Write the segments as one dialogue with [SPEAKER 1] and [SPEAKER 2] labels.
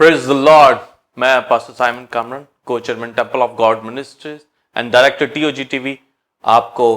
[SPEAKER 1] Praise the Lord. मैं pastor Simon Kamran, cochairman temple of God ministries and director TOG TV, आपको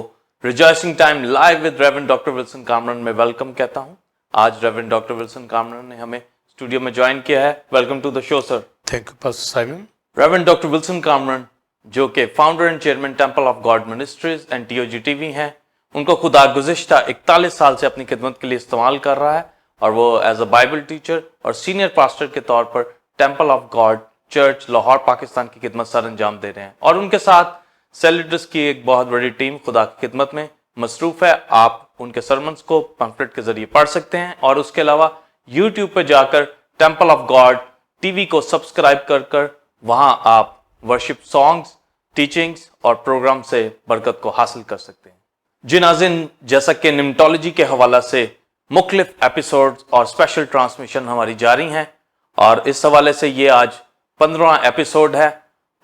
[SPEAKER 1] rejoicing time live with reverend doctor Wilson Kamran में welcome कहता हूं। आज reverend doctor Wilson Kamran ने हमें studio में ज्वाइन किया है। Welcome to the show sir.
[SPEAKER 2] Thank you pastor Simon.
[SPEAKER 1] Reverend doctor Wilson Kamran जो कि founder and chairman temple of God ministries and TOG TV हैं, उनको खुदा गुज़िश्ता 41 साल से अपनी खिदमत के लिए इस्तेमाल कर रहा है और वो एज अ बाइबल टीचर और सीनियर पास्टर के तौर पर temple of God church Lahore Pakistan की खिदमत सर अंजाम दे रहे हैं और उनके साथ सेलिडस की एक बहुत बड़ी टीम खुदा की खिदमत में मसरूफ है। आप उनके सरमन्स को पैम्फलेट के जरिए पढ़ सकते हैं और उसके अलावा यूट्यूब पर जाकर टेंपल ऑफ गॉड टीवी को सब्सक्राइब कर वहां आप वर्शिप सॉन्ग्स, टीचिंग्स और प्रोग्राम से बरकत को हासिल कर सकते हैं। जी नाज़रीन, जैसा कि निम्टोलॉजी के हवाला से मुख्तलिफ एपिसोड्स और स्पेशल ट्रांसमिशन हमारी जारी हैं और इस हवाले से ये आज 15वां एपिसोड है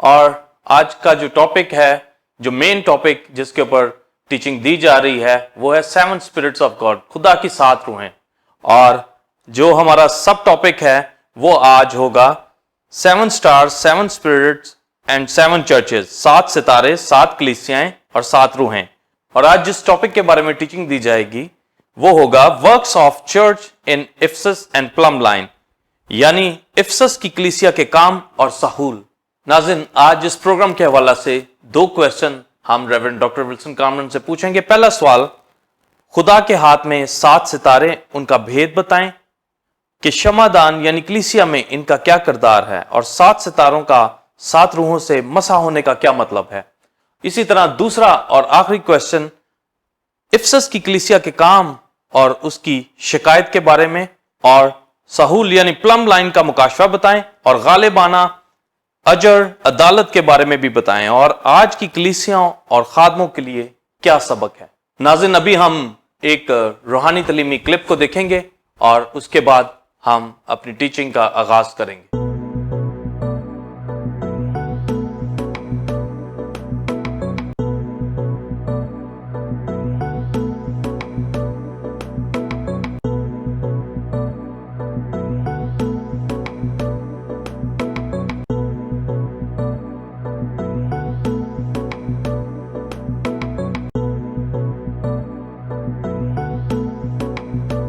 [SPEAKER 1] और आज का जो टॉपिक है, जो मेन टॉपिक जिसके ऊपर टीचिंग दी जा रही है, वो है 7 स्पिरिट्स ऑफ गॉड, खुदा की 7 रूहें। और जो हमारा सब टॉपिक है वो आज होगा 7 स्टार्स, 7 स्पिरिट्स एंड 7 चर्चेस, 7 सितारे, 7 कलीसियाएं और 7 रूहें। और आज जिस टॉपिक के बारे में टीचिंग दी जाएगी वो होगा works of church in Ephesus and plum line, यानी इफिसस की कलीसिया के काम और साहूल। नाज़रीन, आज इस प्रोग्राम के हवाला से 2 क्वेश्चन हम रेवरेंड डॉक्टर विल्सन कामरन से पूछेंगे। पहला सवाल, खुदा के हाथ में 7 सितारे, उनका भेद बताएं कि शमादान यानी कलीसिया में इनका क्या किरदार है और 7 सितारों का 7 रूहों से मसा होने का क्या मतलब है। इसी तरह दूसरा और आखिरी क्वेश्चन, इफिसस की कलीसिया के काम और उसकी शिकायत के बारे में और साहूल यानी प्लम लाइन का मुकाशवा बताएं और गालिबाना अजर अदालत के बारे में भी बताएं और आज की कलीसियाओं और खादमों के लिए क्या सबक है। नाज़रीन, अभी हम एक रूहानी तलीमी क्लिप को देखेंगे और उसके बाद हम अपनी टीचिंग का आगाज करेंगे।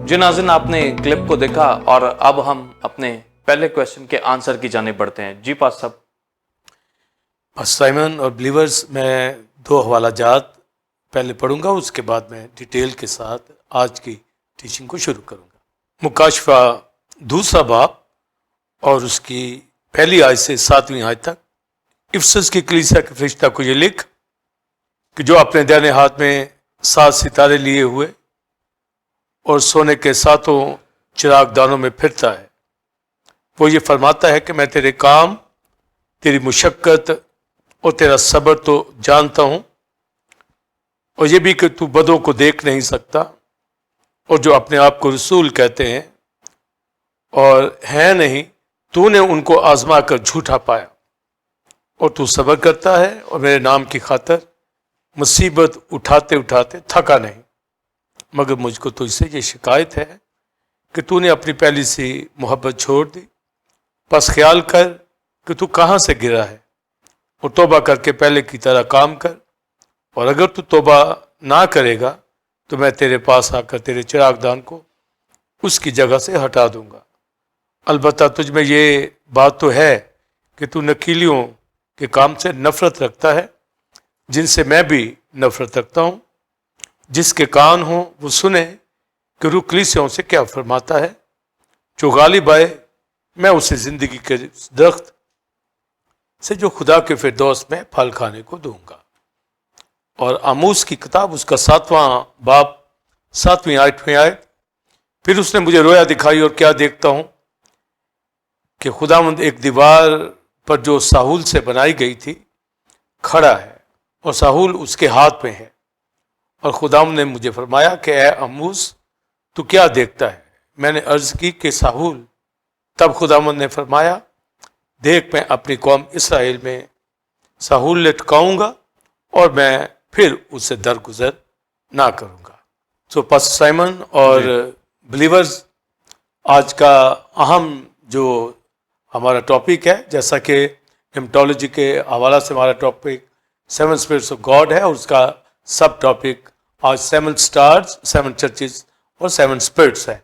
[SPEAKER 1] जी नाज़रीन, आपने क्लिप को देखा और अब हम अपने पहले क्वेश्चन के आंसर की जाने बढ़ते हैं। जी पास साहब।
[SPEAKER 2] साइमन और बिलीवर्स, मैं 2 हवाला जात पहले पढ़ूंगा, उसके बाद मैं डिटेल के साथ आज की टीचिंग को शुरू करूंगा। मुकाशफा 2 बाब और उसकी पहली आयत से 7वीं आयत तक। इफिसस की कलीसिया के फरिश्ता को ये लिख कि जो अपने दाहिने हाथ में 7 सितारे लिए हुए और सोने के 7 चिराग दानों में फिरता है, वो ये फरमाता है कि मैं तेरे काम, तेरी मुशक्कत और तेरा सब्र तो जानता हूँ और ये भी कि तू बदों को देख नहीं सकता और जो अपने आप को रसूल कहते हैं और हैं नहीं, तूने उनको आजमा कर झूठा पाया और तू सब्र करता है और मेरे नाम की खातिर मुसीबत उठाते उठाते थका नहीं। मगर मुझको तो इससे ये शिकायत है कि तूने अपनी पहली सी मोहब्बत छोड़ दी। बस ख्याल कर कि तू कहाँ से गिरा है और तौबा करके पहले की तरह काम कर, और अगर तू तौबा ना करेगा तो मैं तेरे पास आकर तेरे चिरागदान को उसकी जगह से हटा दूंगा। अलबत्ता तुझ में ये बात तो है कि तू नकीलियों के काम से नफरत रखता है, जिनसे मैं भी नफरत रखता हूँ। जिसके कान हो वो सुने कि रूह कलीसियाओं से क्या फरमाता है। जो गालिब आए, मैं उसे जिंदगी के दरख्त से जो खुदा के फिरदौस में फल खाने को दूंगा। और आमूस की किताब उसका 7वां बाब 7वीं आयत में आए, फिर उसने मुझे रोया दिखाई और क्या देखता हूँ कि खुदावंद एक दीवार पर जो साहूल से बनाई गई थी खड़ा है और साहूल उसके हाथ में है। और खुदाम ने मुझे फरमाया कि ए आमूस, तू क्या देखता है। मैंने अर्ज की कि साहूल। तब खुदावंद ने फरमाया, देख, मैं अपनी कौम इसराइल में साहूल लटकाऊंगा और मैं फिर उससे दरगुजर ना करूंगा। सो पास्टर साइमन और बिलीवर्स, आज का अहम जो हमारा टॉपिक है, जैसा कि हिमटोलॉजी के हवाला से हमारा टॉपिक 7 स्पिरिट्स ऑफ गॉड है और उसका सब टॉपिक आज 7 स्टार्स, 7 चर्चेस और 7 स्पिरिट्स है।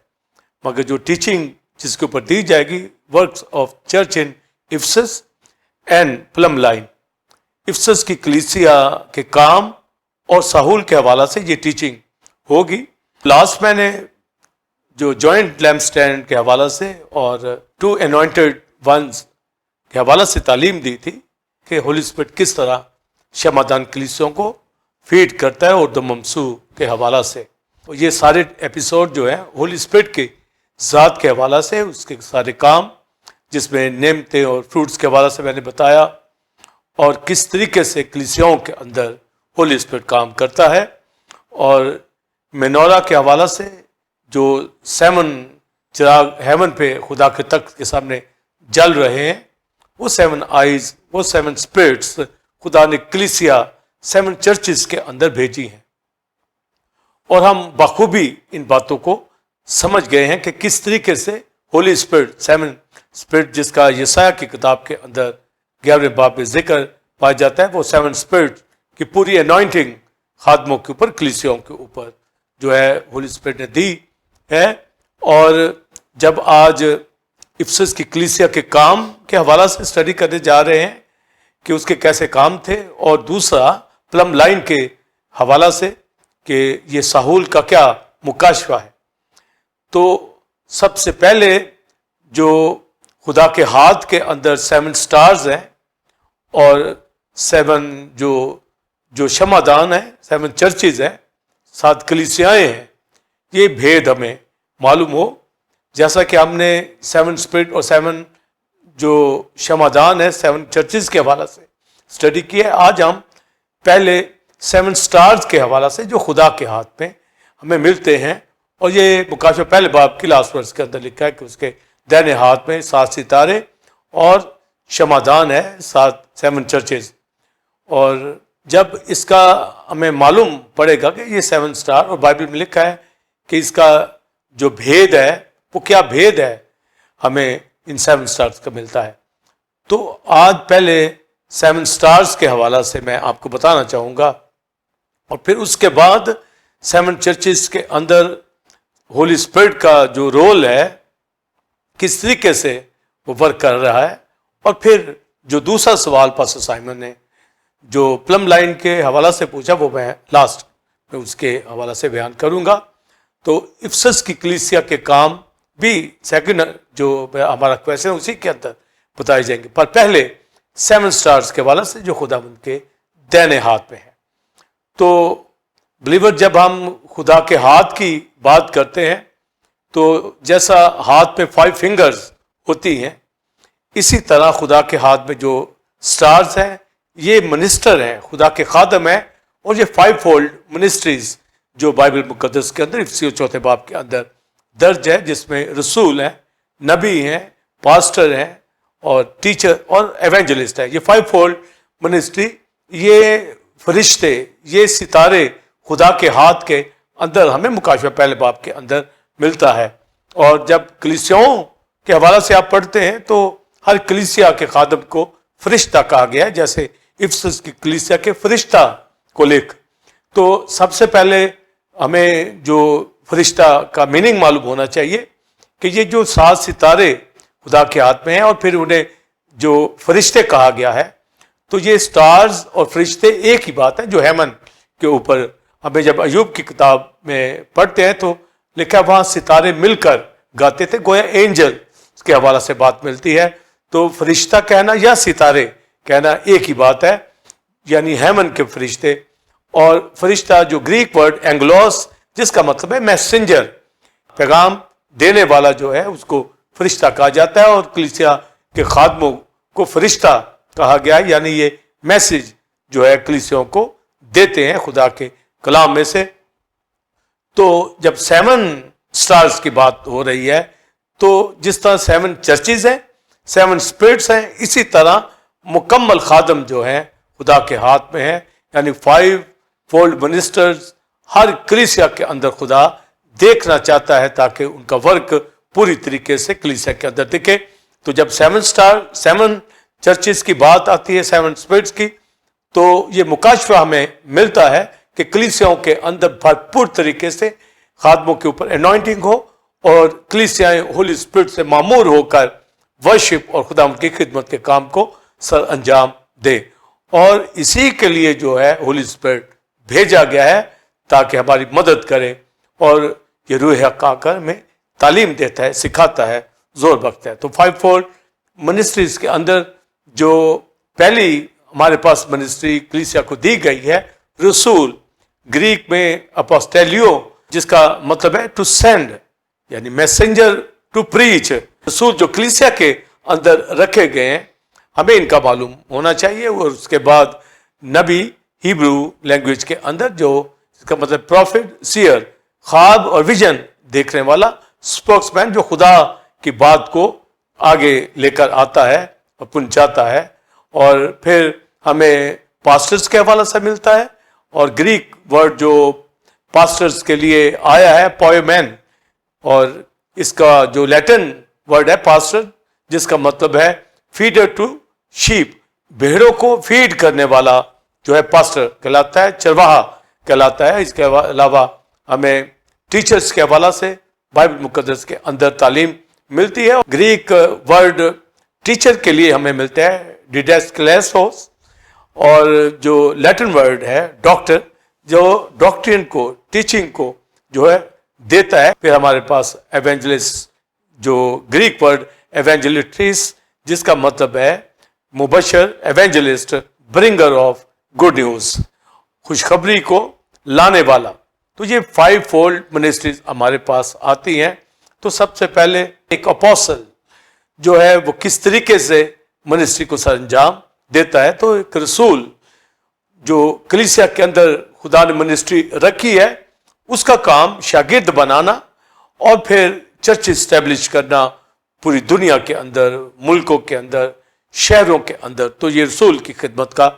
[SPEAKER 2] मगर जो टीचिंग जिसके ऊपर दी जाएगी, works of church in Ephesus and plum line, Ephesus की कलीसिया के काम और साहुल के हवाला से ये टीचिंग होगी। लास्ट मैंने जो जॉइंट लैम्प स्टैंड के हवाला से और 2 अनॉइंटेड वंस के हवाला से तालीम दी थी कि होली स्पिरिट किस तरह क्षमादान कलीसियों को फीड करता है, और द ममसू के हवाला से। तो ये सारे एपिसोड जो है होली स्पिरिट के ज़ात के हवाला से, उसके सारे काम जिसमें नेमतें और फ्रूट्स के हवाला से मैंने बताया, और किस तरीके से कलीसियाओं के अंदर होली स्पिरिट काम करता है। और मेनोरा के हवाला से जो 7 चिराग हेवन पे खुदा के तख्त के सामने जल रहे हैं, वो 7 आइज, वो 7 स्पिरिट्स खुदा ने कलीसिया 7 चर्चेस के अंदर भेजी हैं। और हम बखूबी इन बातों को समझ गए हैं कि किस तरीके से होली स्पिरिट, 7 स्पिरिट जिसका यसाया की किताब के अंदर 11वें बाब में जिक्र पाया जाता है, वो 7 स्पिरिट की पूरी अनॉइंटिंग खादमों के ऊपर, कलीसियाओं के ऊपर जो है होली स्पिरिट ने दी है। और जब आज इफिसस की कलीसिया के काम के हवाला से स्टडी करने जा रहे हैं कि उसके कैसे काम थे, और दूसरा प्लम लाइन के हवाला से कि ये साहुल का क्या मुकाशवा है। तो सबसे पहले जो खुदा के हाथ के अंदर 7 स्टार्स हैं और 7 जो क्षमादान है, 7 चर्चेज हैं, 7 कलीसियाएं हैं, ये भेद हमें मालूम हो। जैसा कि हमने 7 स्पिरिट और 7 जो क्षमादान है 7 चर्चेज के हवाला से स्टडी किया है, आज हम पहले 7 स्टार्स के हवाला से जो खुदा के हाथ में हमें मिलते हैं। और ये मुकाशवा पहले बाब की लास्ट वर्स के अंदर लिखा है कि उसके दाहिने हाथ में 7 सितारे और क्षमादान है, 7 चर्चेज। और जब इसका हमें मालूम पड़ेगा कि ये 7 स्टार, और बाइबल में लिखा है कि इसका जो भेद है वो क्या भेद है, हमें इन 7 स्टार्स का मिलता है। तो आज पहले 7 स्टार्स के हवाला से मैं आपको बताना चाहूँगा, और फिर उसके बाद 7 चर्चेस के अंदर होली स्पिरिट का जो रोल है, किस तरीके से वो वर्क कर रहा है। और फिर जो दूसरा सवाल पास्टर साइमन ने जो प्लम लाइन के हवाला से पूछा, वो मैं लास्ट में उसके हवाला से बयान करूंगा। तो इफिसस की कलीसिया के काम भी सेकंड जो हमारा क्वेश्चन है उसी के अंदर बताए जाएंगे, पर पहले 7 स्टार्स के हवाला से जो खुदा के दाहिने हाथ में है। तो बिलीवर, जब हम खुदा के हाथ की बात करते हैं तो जैसा हाथ में 5 फिंगर्स होती हैं, इसी तरह खुदा के हाथ में जो स्टार्स हैं ये मिनिस्टर हैं, खुदा के खादम हैं। और ये 5 फोल्ड मिनिस्ट्रीज जो बाइबल मुकद्दस के अंदर इफिसियों 4 बाब के अंदर दर्ज है, जिसमें रसूल हैं, नबी हैं, पास्टर हैं और टीचर और एवेंजलिस्ट है। ये 5 फोल्ड मिनिस्ट्री, ये फरिश्ते, ये सितारे खुदा के हाथ के अंदर हमें मुकाशवा पहले बाब के अंदर मिलता है। और जब कलीसियाओं के हवाला से आप पढ़ते हैं तो हर कलीसिया के खादम को फरिश्ता कहा गया है, जैसे इफिसस की कलीसिया के फरिश्ता को लिख। तो सबसे पहले हमें जो फरिश्ता का मीनिंग मालूम होना चाहिए कि ये जो 7 सितारे खुदा के हाथ में हैं और फिर उन्हें जो फरिश्ते कहा गया है, तो ये स्टार्स और फरिश्ते एक ही बात है जो हेमन के ऊपर हमें जब अयूब की किताब में पढ़ते हैं तो लिखा वहाँ सितारे मिलकर गाते थे, गोया एंजल के हवाला से बात मिलती है। तो फरिश्ता कहना या सितारे कहना एक ही बात है, यानी हेमन के फरिश्ते। और फरिश्ता जो ग्रीक वर्ड एंगलोस, जिसका मतलब है मैसेंजर, पैगाम देने वाला जो है उसको फरिश्ता कहा जाता है। और कलीसिया के खादमों को फरिश्ता कहा गया है, यानी ये मैसेज जो है कलीसियाओं को देते हैं खुदा के कलाम में से। तो जब 7 स्टार्स की बात हो रही है तो जिस तरह 7 चर्चेज हैं, 7 स्पिरिट्स हैं, इसी तरह मुकम्मल खादम जो है खुदा के हाथ में है, यानी 5 फोल्ड मिनिस्टर्स हर कलीसिया के अंदर खुदा देखना चाहता है ताकि उनका वर्क पूरी तरीके से कलीसिया के अंदर दिखे। تو جب 7 چرچز کی بات آتی ہے 7 اسپرٹس کی, تو یہ مکاشفہ ہمیں ملتا ہے کہ کلیسیاؤں کے اندر بھرپور طریقے سے خادموں کے اوپر انوائنٹنگ ہو اور کلیسیائیں ہولی اسپرٹ سے معمور ہو کر ورشپ اور خدا کی خدمت کے کام کو سر انجام دے. اور اسی کے لیے جو ہے ہولی اسپرٹ بھیجا گیا ہے تاکہ ہماری مدد کرے, اور یہ روح حق آ کر میں تعلیم دیتا ہے, سکھاتا ہے, زور بخشتا ہے. تو 5 فولڈ منسٹریز کے اندر جو پہلی ہمارے پاس منسٹری کلیسیا کو دی گئی ہے رسول, گریک میں اپوسٹیلیو, جس کا مطلب ہے ٹو سینڈ, یعنی میسنجر ٹو پریچ. رسول جو کلیسیا کے اندر رکھے گئے ہیں ہمیں ان کا معلوم ہونا چاہیے. اور اس کے بعد نبی ہیبرو لینگویج کے اندر جو اس کا مطلب پروفٹ, سیئر, خواب اور ویژن دیکھنے والا, اسپوکس مین جو خدا کی بات کو آگے لے کر آتا ہے اور پہنچاتا ہے. اور پھر ہمیں پاسٹرز کے حوالے سے ملتا ہے, اور گریک ورڈ جو پاسٹرز کے لیے آیا ہے پوئمین, اور اس کا جو لیٹن ورڈ ہے پاسٹر, جس کا مطلب ہے فیڈر ٹو شیپ, بھیڑوں کو فیڈ کرنے والا جو ہے پاسٹر کہلاتا ہے, چرواہا کہلاتا ہے. اس کے علاوہ ہمیں ٹیچرز کے حوالہ سے بائبل مقدس کے اندر تعلیم ملتی ہے. گریک ورڈ ٹیچر کے لیے ہمیں ملتا ہے ڈیڈیسکلیسوس, اور جو لیٹن ورڈ ہے ڈاکٹر, جو ڈاکٹرین کو, ٹیچنگ کو جو ہے دیتا ہے. پھر ہمارے پاس ایونجلسٹ, جو گریک ورڈ ایونجلسٹس, جس کا مطلب ہے مبشر, ایونجلسٹ, برنگر آف گڈ نیوز, خوشخبری کو لانے والا. تو یہ 5 فولڈ منسٹریز ہمارے پاس آتی ہیں. تو سب سے پہلے ایک اپوسل جو ہے وہ کس طریقے سے منسٹری کو سر انجام دیتا ہے. تو ایک رسول جو کلیسیا کے اندر خدا نے منسٹری رکھی ہے, اس کا کام شاگرد بنانا اور پھر چرچ اسٹیبلش کرنا پوری دنیا کے اندر, ملکوں کے اندر, شہروں کے اندر. تو یہ رسول کی خدمت کا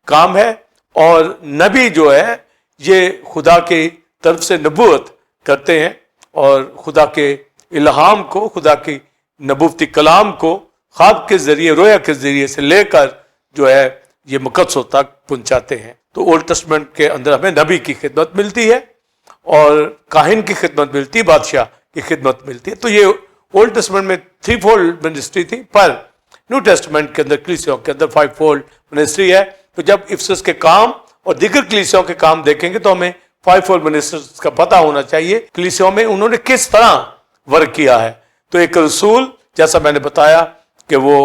[SPEAKER 2] کام ہے. اور نبی جو ہے یہ خدا کی طرف سے نبوت کرتے ہیں, اور خدا کے الہام کو, خدا کی نبوتی کلام کو خواب کے ذریعے, رویا کے ذریعے سے لے کر جو ہے یہ مقدسوں تک پہنچاتے ہیں. تو اولڈ ٹیسٹمنٹ کے اندر ہمیں نبی کی خدمت ملتی ہے, اور کاہن کی خدمت ملتی ہے, بادشاہ کی خدمت ملتی ہے. تو یہ اولڈ ٹیسٹمنٹ میں 3 فولڈ منسٹری تھی, پر نیو ٹیسٹمنٹ کے اندر کلیسیوں کے اندر 5 فولڈ منسٹری ہے. تو جب افسس کے کام اور دیگر کلیسیوں کے کام دیکھیں گے تو ہمیں 5 فولڈ منسٹریز کا پتہ ہونا چاہیے کلیسیوں میں انہوں نے کس طرح ورک کیا ہے. تو ایک رسول, جیسا میں نے بتایا کہ وہ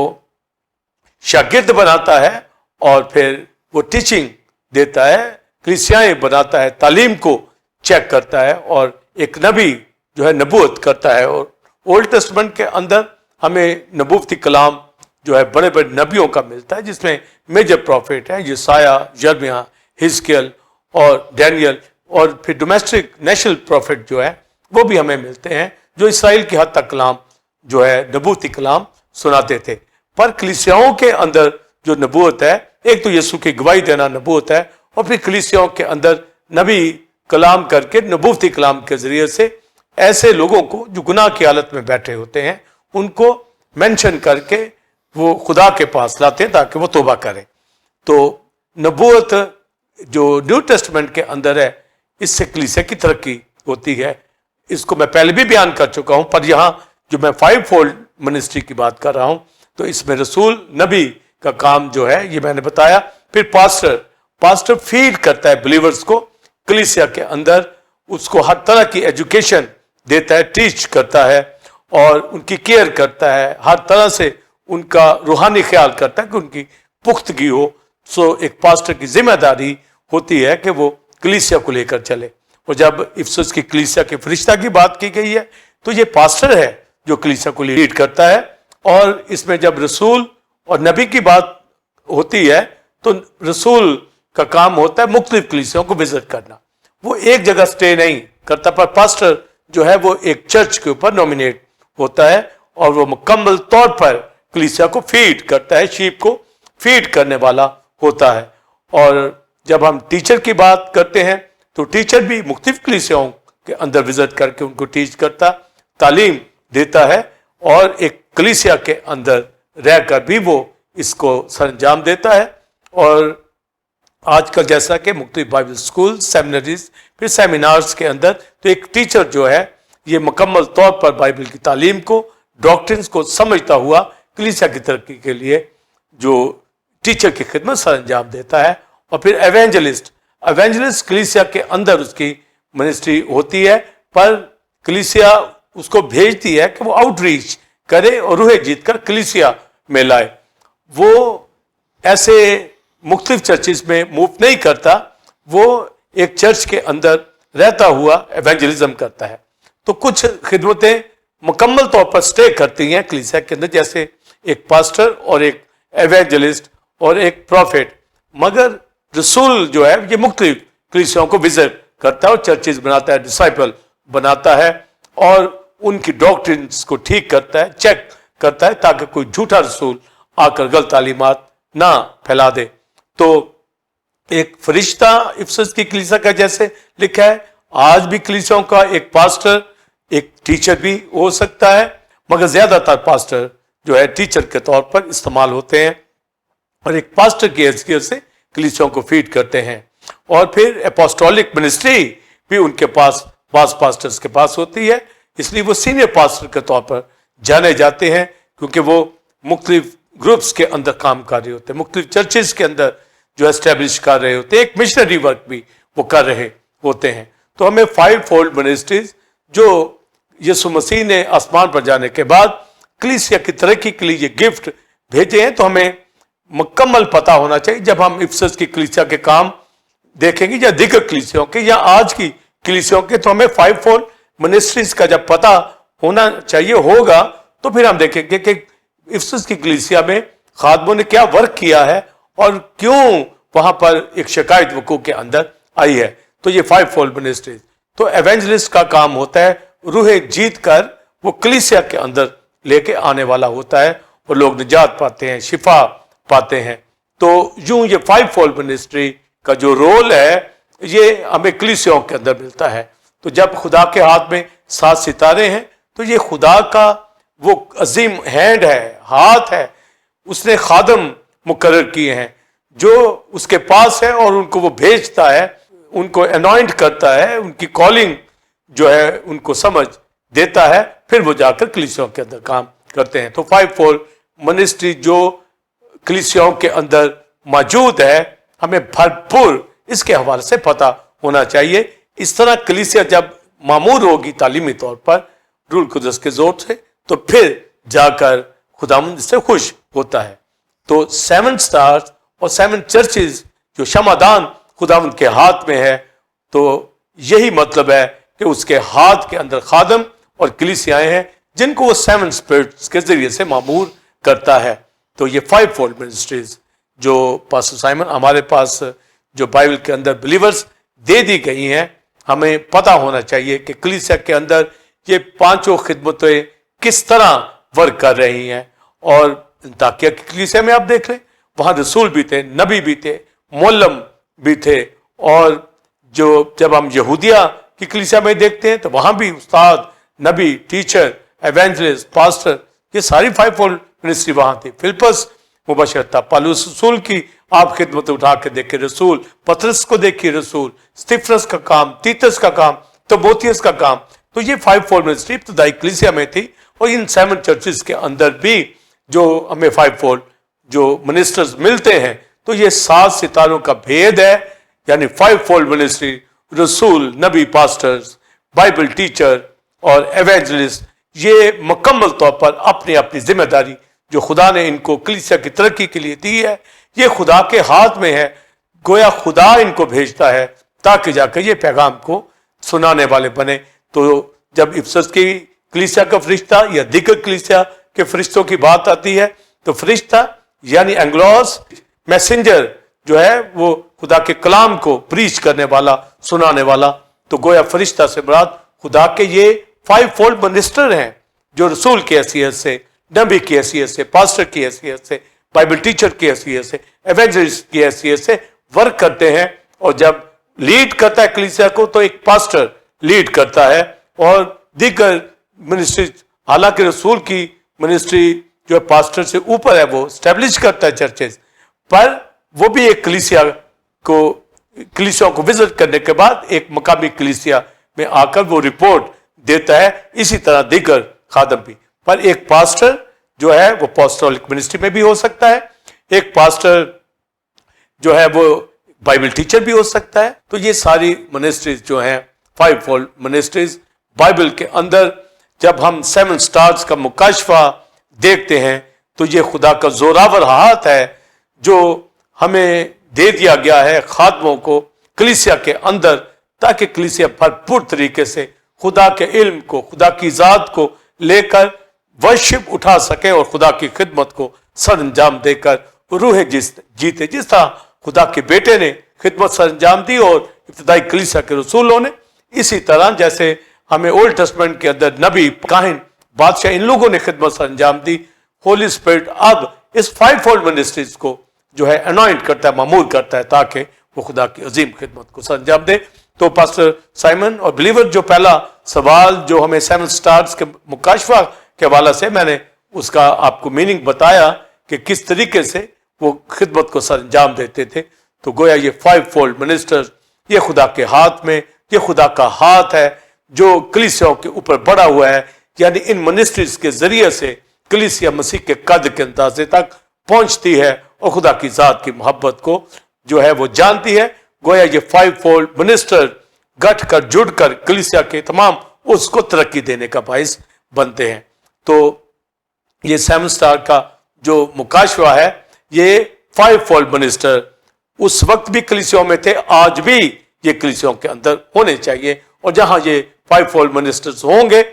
[SPEAKER 2] شاگرد بناتا ہے اور پھر وہ ٹیچنگ دیتا ہے, کلیسیائیں بناتا ہے, تعلیم کو چیک کرتا ہے, اور ایک نبی جو ہے نبوت کرتا ہے. اور اولڈ ٹیسٹمنٹ کے اندر ہمیں نبوتی کلام جو ہے بڑے بڑے نبیوں کا ملتا ہے, جس میں میجر پروفیٹ ہیں یسایہ, یرمیہ, حزقیل اور ڈینیل, اور پھر ڈومیسٹک نیشنل پروفیٹ جو ہے وہ بھی ہمیں ملتے ہیں, جو اسرائیل کی حد تک کلام جو ہے نبوتی کلام سناتے تھے. پر کلیسیاؤں کے اندر جو نبوت ہے, ایک تو یسوع کی گواہی دینا نبوت ہے, اور پھر کلیسیاؤں کے اندر نبی کلام کر کے نبوتی کلام کے ذریعے سے ایسے لوگوں کو جو گناہ کی حالت میں بیٹھے ہوتے ہیں ان کو مینشن کر کے وہ خدا کے پاس لاتے ہیں تاکہ وہ توبہ کریں. تو نبوت جو نیو ٹیسٹمنٹ کے اندر ہے, اس سے کلیسیا کی ترقی ہوتی ہے. اس کو میں پہلے بھی بیان کر چکا ہوں, پر یہاں جو میں 5 فولڈ منسٹری کی بات کر رہا ہوں تو اس میں رسول, نبی کا کام جو ہے یہ میں نے بتایا. پھر پاسٹر فیڈ کرتا ہے بلیورز کو کلیسیا کے اندر, اس کو ہر طرح کی ایجوکیشن دیتا ہے, ٹیچ کرتا ہے, اور ان کی کیئر کرتا ہے, ہر طرح سے ان کا روحانی خیال کرتا ہے کہ ان کی پختگی ہو. سو ایک پاسٹر کی ذمہ داری ہوتی ہے کہ وہ کلیسیا کو لے کر چلے. اور جب افسس کی کلیسیا کے فرشتہ کی بات کی گئی ہے تو یہ پاسٹر ہے جو کلیسیا کو لیڈ کرتا ہے. اور اس میں جب رسول اور نبی کی بات ہوتی ہے تو رسول کا کام ہوتا ہے مختلف کلیسیوں کو وزٹ کرنا. وہ ایک جگہ سٹے نہیں کرتا, پر پاسٹر جو ہے وہ ایک چرچ کے اوپر نومینیٹ ہوتا ہے, اور وہ مکمل طور پر کلیسیا کو فیڈ کرتا ہے, شیپ کو فیڈ کرنے والا ہوتا ہے. اور جب ہم ٹیچر کی بات کرتے ہیں تو ٹیچر بھی مختلف کلیسیاؤں کے اندر وزٹ کر کے ان کو ٹیچ کرتا, تعلیم دیتا ہے, اور ایک कलीसिया के अंदर रहकर भी वो इसको सरंजाम देता है। और आजकल जैसा कि मुख्तलिफ बाइबल स्कूल, सेमिनरीज, फिर सेमिनार्स के अंदर तो एक टीचर जो है ये मुकम्मल तौर पर बाइबल की तालीम को, डॉक्ट्रिन्स को समझता हुआ कलीसिया की तरक्की के लिए जो टीचर की खिदमत सरंजाम देता है। और फिर एवेंजलिस्ट कलीसिया के अंदर उसकी मिनिस्ट्री होती है, पर कलीसिया उसको भेजती है कि वो आउटरीच करे और रूह जीत कर कलीसिया में लाए। वो ऐसे मुख्तलिफ चर्चिस में मूव नहीं करता, वो एक चर्च के अंदर रहता हुआ एवेंजलिज्म करता है। तो कुछ खिदमतें मुकम्मल तौर पर स्टे करती हैं कलीसिया के अंदर, जैसे एक पास्टर और एक एवेंजलिस्ट और एक प्रॉफिट। मगर रसूल जो है ये मुख्तलिफ कलीसियाओं को विजिट करता है और चर्चिस बनाता है, डिसाइपल बनाता है और उनकी डॉक्ट्रिन्स को ठीक करता है, चेक करता है, ताकि कोई झूठा रसूल आकर गलत तालीमात ना फैला दे। तो एक फरिश्ता इफिसस की कलीसिया का जैसे लिखा है, आज भी कलीसियाओं का एक पास्टर, एक टीचर भी हो सकता है, मगर ज्यादातर पास्टर जो है टीचर के तौर पर इस्तेमाल होते हैं और एक पास्टर की हैसियत से कलीसियाओं को फीड करते हैं। और फिर एपोस्टोलिक मिनिस्ट्री भी उनके पास पास्टर्स के पास होती है, इसलिए वो सीनियर पास्टर के तौर पर जाने जाते हैं, क्योंकि वो मुख्तलिफ ग्रुप्स के अंदर काम कर रहे होते हैं, मुख्तलिफ चर्चेस के अंदर जो एस्टेब्लिश कर रहे होते हैं, एक मिशनरी वर्क भी वो कर रहे होते हैं। तो हमें 5 फोल्ड मिनिस्ट्रीज जो यीशु मसीह ने आसमान पर जाने के बाद कलीसिया की तरक्की के लिए ये गिफ्ट भेजे हैं, तो हमें मुकम्मल पता होना चाहिए। जब हम इफिसस की कलीसिया के काम देखेंगे या दीगर कलीसियाओं के या आज की कलीसियाओं के, तो हमें 5 फोल्ड मिनिस्ट्रीज का जब पता होना चाहिए होगा, तो फिर हम देखेंगे कि इफिसस की कलीसिया में खादमों ने क्या वर्क किया है और क्यों वहां पर एक शिकायत वकू के अंदर आई है। तो ये 5 फोल्ड मिनिस्ट्रीज। तो एवेंजलिस्ट का काम होता है रूह जीत कर वो कलीसिया के अंदर लेके आने वाला होता है और लोग निजात पाते हैं, शिफा पाते हैं। तो यूं ये 5 फोल्ड मिनिस्ट्री का जो रोल है ये हमें कलीसियाओं के अंदर मिलता है। तो जब खुदा के हाथ में 7 सितारे हैं, तो ये खुदा का वो अजीम हैंड है, हाथ है, उसने खादम मुकर्रर किए हैं जो उसके पास है और उनको वो भेजता है, उनको अनॉइंट करता है, उनकी कॉलिंग जो है उनको समझ देता है, फिर वो जाकर कलीसियाओं के अंदर काम करते हैं। तो 5 फोल्ड मिनिस्ट्री जो कलीसियाओं के अंदर मौजूद है, हमें भरपूर इसके हवाले से पता होना चाहिए। इस तरह कलीसिया जब मामूर होगी तालीमी तौर पर रूल कुदस के जोर से, तो फिर जाकर खुदावंद से खुश होता है। तो 7 स्टार्स और 7 चर्चेज जो शमादान खुदावंद के हाथ में है, तो यही मतलब है कि उसके हाथ के अंदर खादम और कलीसियाएं हैं जिनको वो 7 स्पिरिट्स के जरिए से मामूर करता है। तो ये 5 फोल्ड मिनिस्ट्रीज जो पास्टर साइमन हमारे पास जो बाइबल के अंदर बिलीवर्स दे दी गई हैं, हमें पता होना चाहिए कि कलीसिया के अंदर ये 5 खिदमतें किस तरह वर्क कर रही हैं। और अंताकिया की कलीसिया में आप देख लें, वहाँ रसूल भी थे, नबी भी थे, मुअल्लम भी थे। और जो जब हम यहूदिया की कलीसिया में देखते हैं तो वहाँ भी उस्ताद, नबी, टीचर, एवेंजलिस्ट, पास्टर, ये सारी 5 फोल्ड मिनिस्ट्री वहाँ थी। फिलिपस मुबशर था, पौलुस रसूल की आप खिदमत उठा के देखे रसूल, पतरस को देखिए रसूल, स्तिफनस का काम, तीतस का काम, तिमोथियस का काम। तो ये 5 फोल्ड मिनिस्ट्री इब्तदाई कलीसिया में थी। और इन 7 चर्चेस के अंदर भी जो हमें 5 फोल्ड जो मिनिस्टर्स मिलते हैं, तो ये 7 सितारों का भेद है, यानी 5 फोल्ड मिनिस्ट्री, रसूल, नबी, पास्टर्स, बाइबल टीचर और एवेंजलिस्ट, ये मुकम्मल तौर पर अपनी अपनी जिम्मेदारी जो खुदा ने इनको कलीसिया की तरक्की के लिए दी है, ये खुदा के हाथ में है। गोया खुदा इनको भेजता है ताकि जाकर ये पैगाम को सुनाने वाले बने। तो जब इफिसस की कलीसिया का फरिश्ता या दीगर कलीसिया के फरिश्तों की बात आती है, तो फरिश्ता यानी एंग्लोस मैसेंजर जो है वो खुदा के कलाम को प्रीच करने वाला, सुनाने वाला। तो गोया फरिश्ता से मुराद खुदा के ये 5 फोल्ड मिनिस्टर हैं जो रसूल की हैसियत से, नबी की हैसियत से, पास्टर की हैसियत से, बाइबल टीचर की हैसियत से, एवेंजलिस्ट की हैसियत से वर्क करते हैं। और जब लीड करता है कलीसिया को तो एक पास्टर लीड करता है और दीगर मिनिस्ट्री, हालांकि रसूल की मिनिस्ट्री जो है पास्टर से ऊपर है, वो स्टैब्लिश करता है चर्चेस, पर वो भी एक कलीसियाओं को विजिट करने के बाद एक मकामी कलीसिया में आकर वो रिपोर्ट देता है। इसी तरह दीगर खादम भी, पर एक पास्टर जो है वो अपोस्टोलिक मिनिस्ट्री में भी हो सकता है, एक पास्टर जो है वो बाइबल टीचर भी हो सकता है। तो ये सारी मिनिस्ट्रीज जो हैं, 5 फोल्ड मिनिस्ट्रीज, बाइबल के अंदर जब हम 7 स्टार्स का मुकाशफा देखते हैं तो ये खुदा का जोरावर हाथ है जो हमें दे दिया गया है खादमों को कलीसिया के अंदर, ताकि कलीसिया भरपूर तरीके से खुदा के इल्म को, खुदा की ज़ात को लेकर वर्शिप उठा सके और खुदा की खिदमत को सर अंजाम देकर रूह जीते, जिस तरह खुदा के बेटे ने खिदमत सर अंजाम दी और इब्तदाई कलीसिया के रसूलों ने, इसी तरह जैसे हमें ओल्ड टेस्टमेंट के अंदर नबी, काहिन, बादशाह, इन लोगों ने खिदमत सर अंजाम दी, होली स्पिरिट अब इस 5 फोल्ड मिनिस्ट्रीज को जो है अनॉइंट करता है, मामूर करता है, ताकि वो खुदा की अजीम खिदमत को सर अंजाम दे। तो पास्टर साइमन और बिलीवर जो पहला सवाल जो हमें 7 स्टार्स के मुकाशफा के हवाला से, मैंने उसका आपको मीनिंग बताया कि किस तरीके से वो खिदमत को सर अंजाम देते थे। तो गोया ये 5 फोल्ड मिनिस्टर्स, ये खुदा के हाथ में, ये खुदा का हाथ है जो कलीसियाओं के ऊपर बढ़ा हुआ है, यानी इन मिनिस्ट्रीज के जरिए से कलीसिया मसीह के कद के अंदाजे तक पहुंचती है और खुदा की जात की मोहब्बत को जो है वो जानती है। गोया ये 5 फोल्ड मिनिस्टर गठ कर जुड़ कर कलीसिया के तमाम उसको तरक्की देने का बाइस बनते हैं। तो ये 7 स्टार का जो मुकाशवा है, ये 5 फोल्ड मिनिस्टर उस वक्त भी कलीसियाओं में थे, आज भी ये कलीसियाओं के अंदर होने चाहिए, और जहां ये 5 फोल्ड मिनिस्टर्स होंगे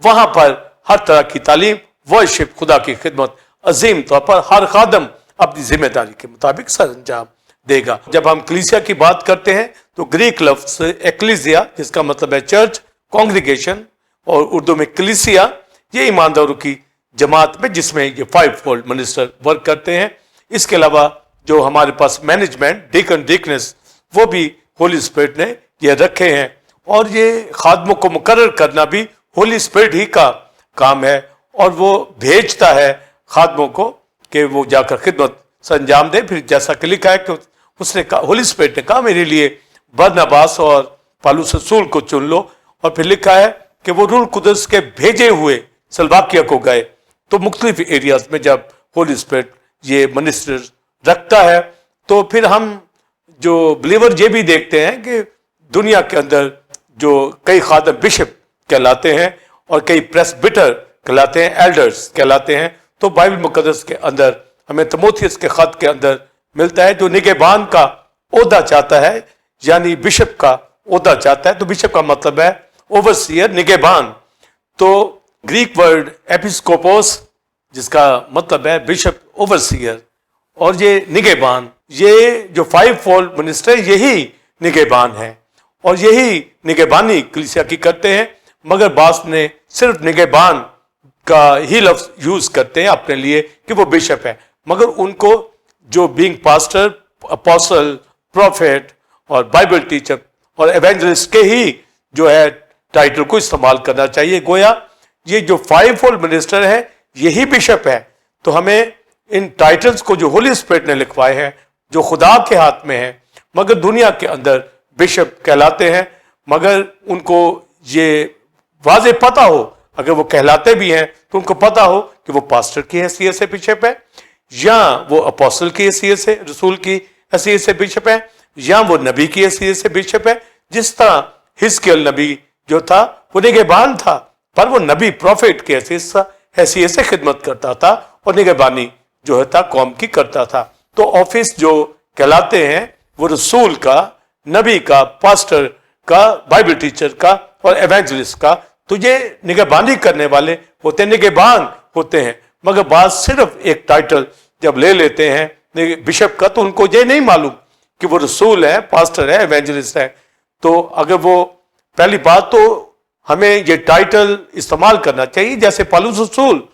[SPEAKER 2] वहां पर हर तरह की तालीम, वर्शिप, खुदा की खिदमत अजीम तौर पर हर खादम अपनी जिम्मेदारी के मुताबिक सर अंजाम देगा। जब हम कलीसिया की बात करते हैं तो ग्रीक लफ्ज एक्लीसिया, जिसका मतलब है चर्च, कांग्रीगेशन, और उर्दू में कलीसिया, ये ईमानदारों की जमात में जिसमें ये 5 फोल्ड मिनिस्टर वर्क करते हैं। इसके अलावा जो हमारे पास मैनेजमेंट, डीकन, डीकनेस, वो भी होली स्पिरिट ने ये रखे हैं, और ये खादमों को मुकर्रर करना भी होली स्पिरिट ही का काम है, और वो भेजता है खादमों को कि वो जाकर खिदमत संजाम दे। फिर जैसा कि लिखा है कि उसने कहा, होली स्पिरिट ने कहा मेरे लिए बरनबास और पौलुस रसूल को चुन लो, और फिर लिखा है कि वो रूह कुदस के भेजे हुए सलवाकिया को गए। तो मुख्तलिफ एरियाज में जब होली स्पिरिट ये मिनिस्टर रखता है, तो फिर हम जो बिलीवर ये भी देखते हैं कि दुनिया के अंदर जो कई खादम बिशप कहलाते हैं और कई प्रेस्बिटर कहलाते हैं, एल्डर्स कहलाते हैं। तो बाइबल मुकद्दस के अंदर हमें तिमोथियस के खत के अंदर मिलता है, जो निगहबान का ओहदा चाहता है, यानी बिशप का ओहदा चाहता है। तो बिशप का मतलब है ओवरसीयर, निगहबान। तो ग्रीक वर्ड एपिस्कोपोस, जिसका मतलब है बिशप, ओवरसीयर, और ये निगहबान, ये जो 5 फोल्ड मिनिस्टर यही निगहबान है, और यही निगहबानी कलीसिया की करते हैं। मगर बास ने सिर्फ निगहबान का ही लफ्ज यूज करते हैं अपने लिए कि वो बिशप है, मगर उनको जो बीइंग पास्टर, अपोस्टल, प्रॉफिट और बाइबल टीचर और एवेंजलिस्ट के ही जो है टाइटल को इस्तेमाल करना चाहिए। गोया ये जो 5 फोल्ड मिनिस्टर है यही बिशप है। तो हमें इन टाइटल्स को जो होली स्पिरिट ने लिखवाए हैं, जो खुदा के हाथ में है, मगर दुनिया के अंदर बिशप कहलाते हैं, मगर उनको ये वाज़े पता हो, अगर वो कहलाते भी हैं तो उनको पता हो कि वो पास्टर की हैसियत से बिशप है, या वो अपोस्टल की हैसियत से, रसूल की हैसियत से बिशप है, या वो नबी की हैसियत से बिशप है। जिस तरह हिजकिय्याह नबी जो था वो निगहबान था, पर वो नबी प्रॉफिट की हैसियत से खिदमत करता था, और निगहबानी जो है था कौम की करता था। तो ऑफिस जो कहलाते हैं वो रसूल का, नबी का, पास्टर का, बाइबल टीचर का और एवेंजलिस्ट का। तो ये निगहबानी करने वाले होते हैं, निगहबान होते हैं। मगर बात सिर्फ एक टाइटल जब ले लेते हैं बिशप का, तो उनको ये नहीं मालूम कि वो रसूल है, पास्टर है, एवेंजलिस्ट है। तो अगर वो पहली बात, तो हमें ये टाइटल इस्तेमाल करना चाहिए, जैसे पौलुस रसूल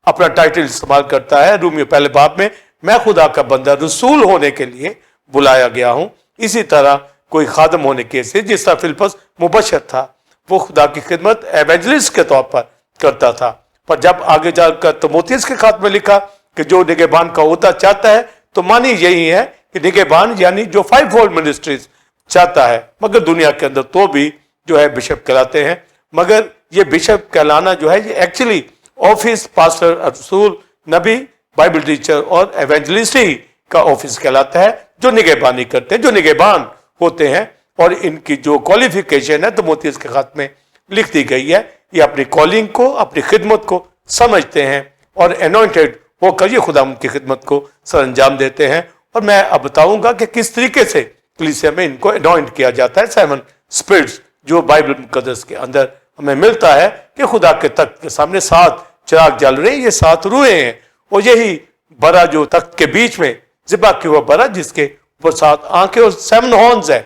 [SPEAKER 2] अपना टाइटल इस्तेमाल करता है रोमियो पहले बाब में, मैं खुदा का बंदा रसूल होने के लिए बुलाया गया हूं। इसी तरह कोई खादम होने के से, जिस तरह फिलिप्पस मुबशर था, वो खुदा की खिदमत एवेंजलिस्ट के तौर पर करता था, پر جب آگے جا کر تimotheus کے خط میں لکھا کہ جو نگہبان کا عہدہ چاہتا ہے تو معنی یہی ہے کہ نگہبان یعنی جو 5 منسٹریز چاہتا ہے، مگر دنیا کے اندر تو بھی جو ہے بشپ کہلاتے ہیں، مگر یہ بشپ کہلانا جو ہے یہ ایکچولی آفس پاسٹر، رسول، نبی، بائبل ٹیچر اور ایونجلسٹ ہی کا آفس کہلاتا ہے، جو نگہبانی کرتے ہیں، جو نگہبان ہوتے ہیں، اور ان کی جو کوالیفیکیشن ہے تimotheus کے خط میں لکھ دی گئی ہے، یہ اپنی کالنگ کو، اپنی خدمت کو سمجھتے ہیں اور انوائنٹڈ ہو کر یہ خدا کی خدمت کو سر انجام دیتے ہیں۔ اور میں اب بتاؤں گا کہ کس طریقے سے کلیسیا میں ان کو انوائنٹ کیا جاتا ہے۔ 7 اسپرٹس جو بائبل مقدس کے اندر ہمیں ملتا ہے کہ خدا کے تخت کے سامنے 7 چراغ جل رہے ہیں، یہ 7 روحیں ہیں، اور یہی برا جو تخت کے بیچ میں ذبح کیا ہوا برا جس کے اوپر 7 آنکھیں اور 7 ہارنز ہیں۔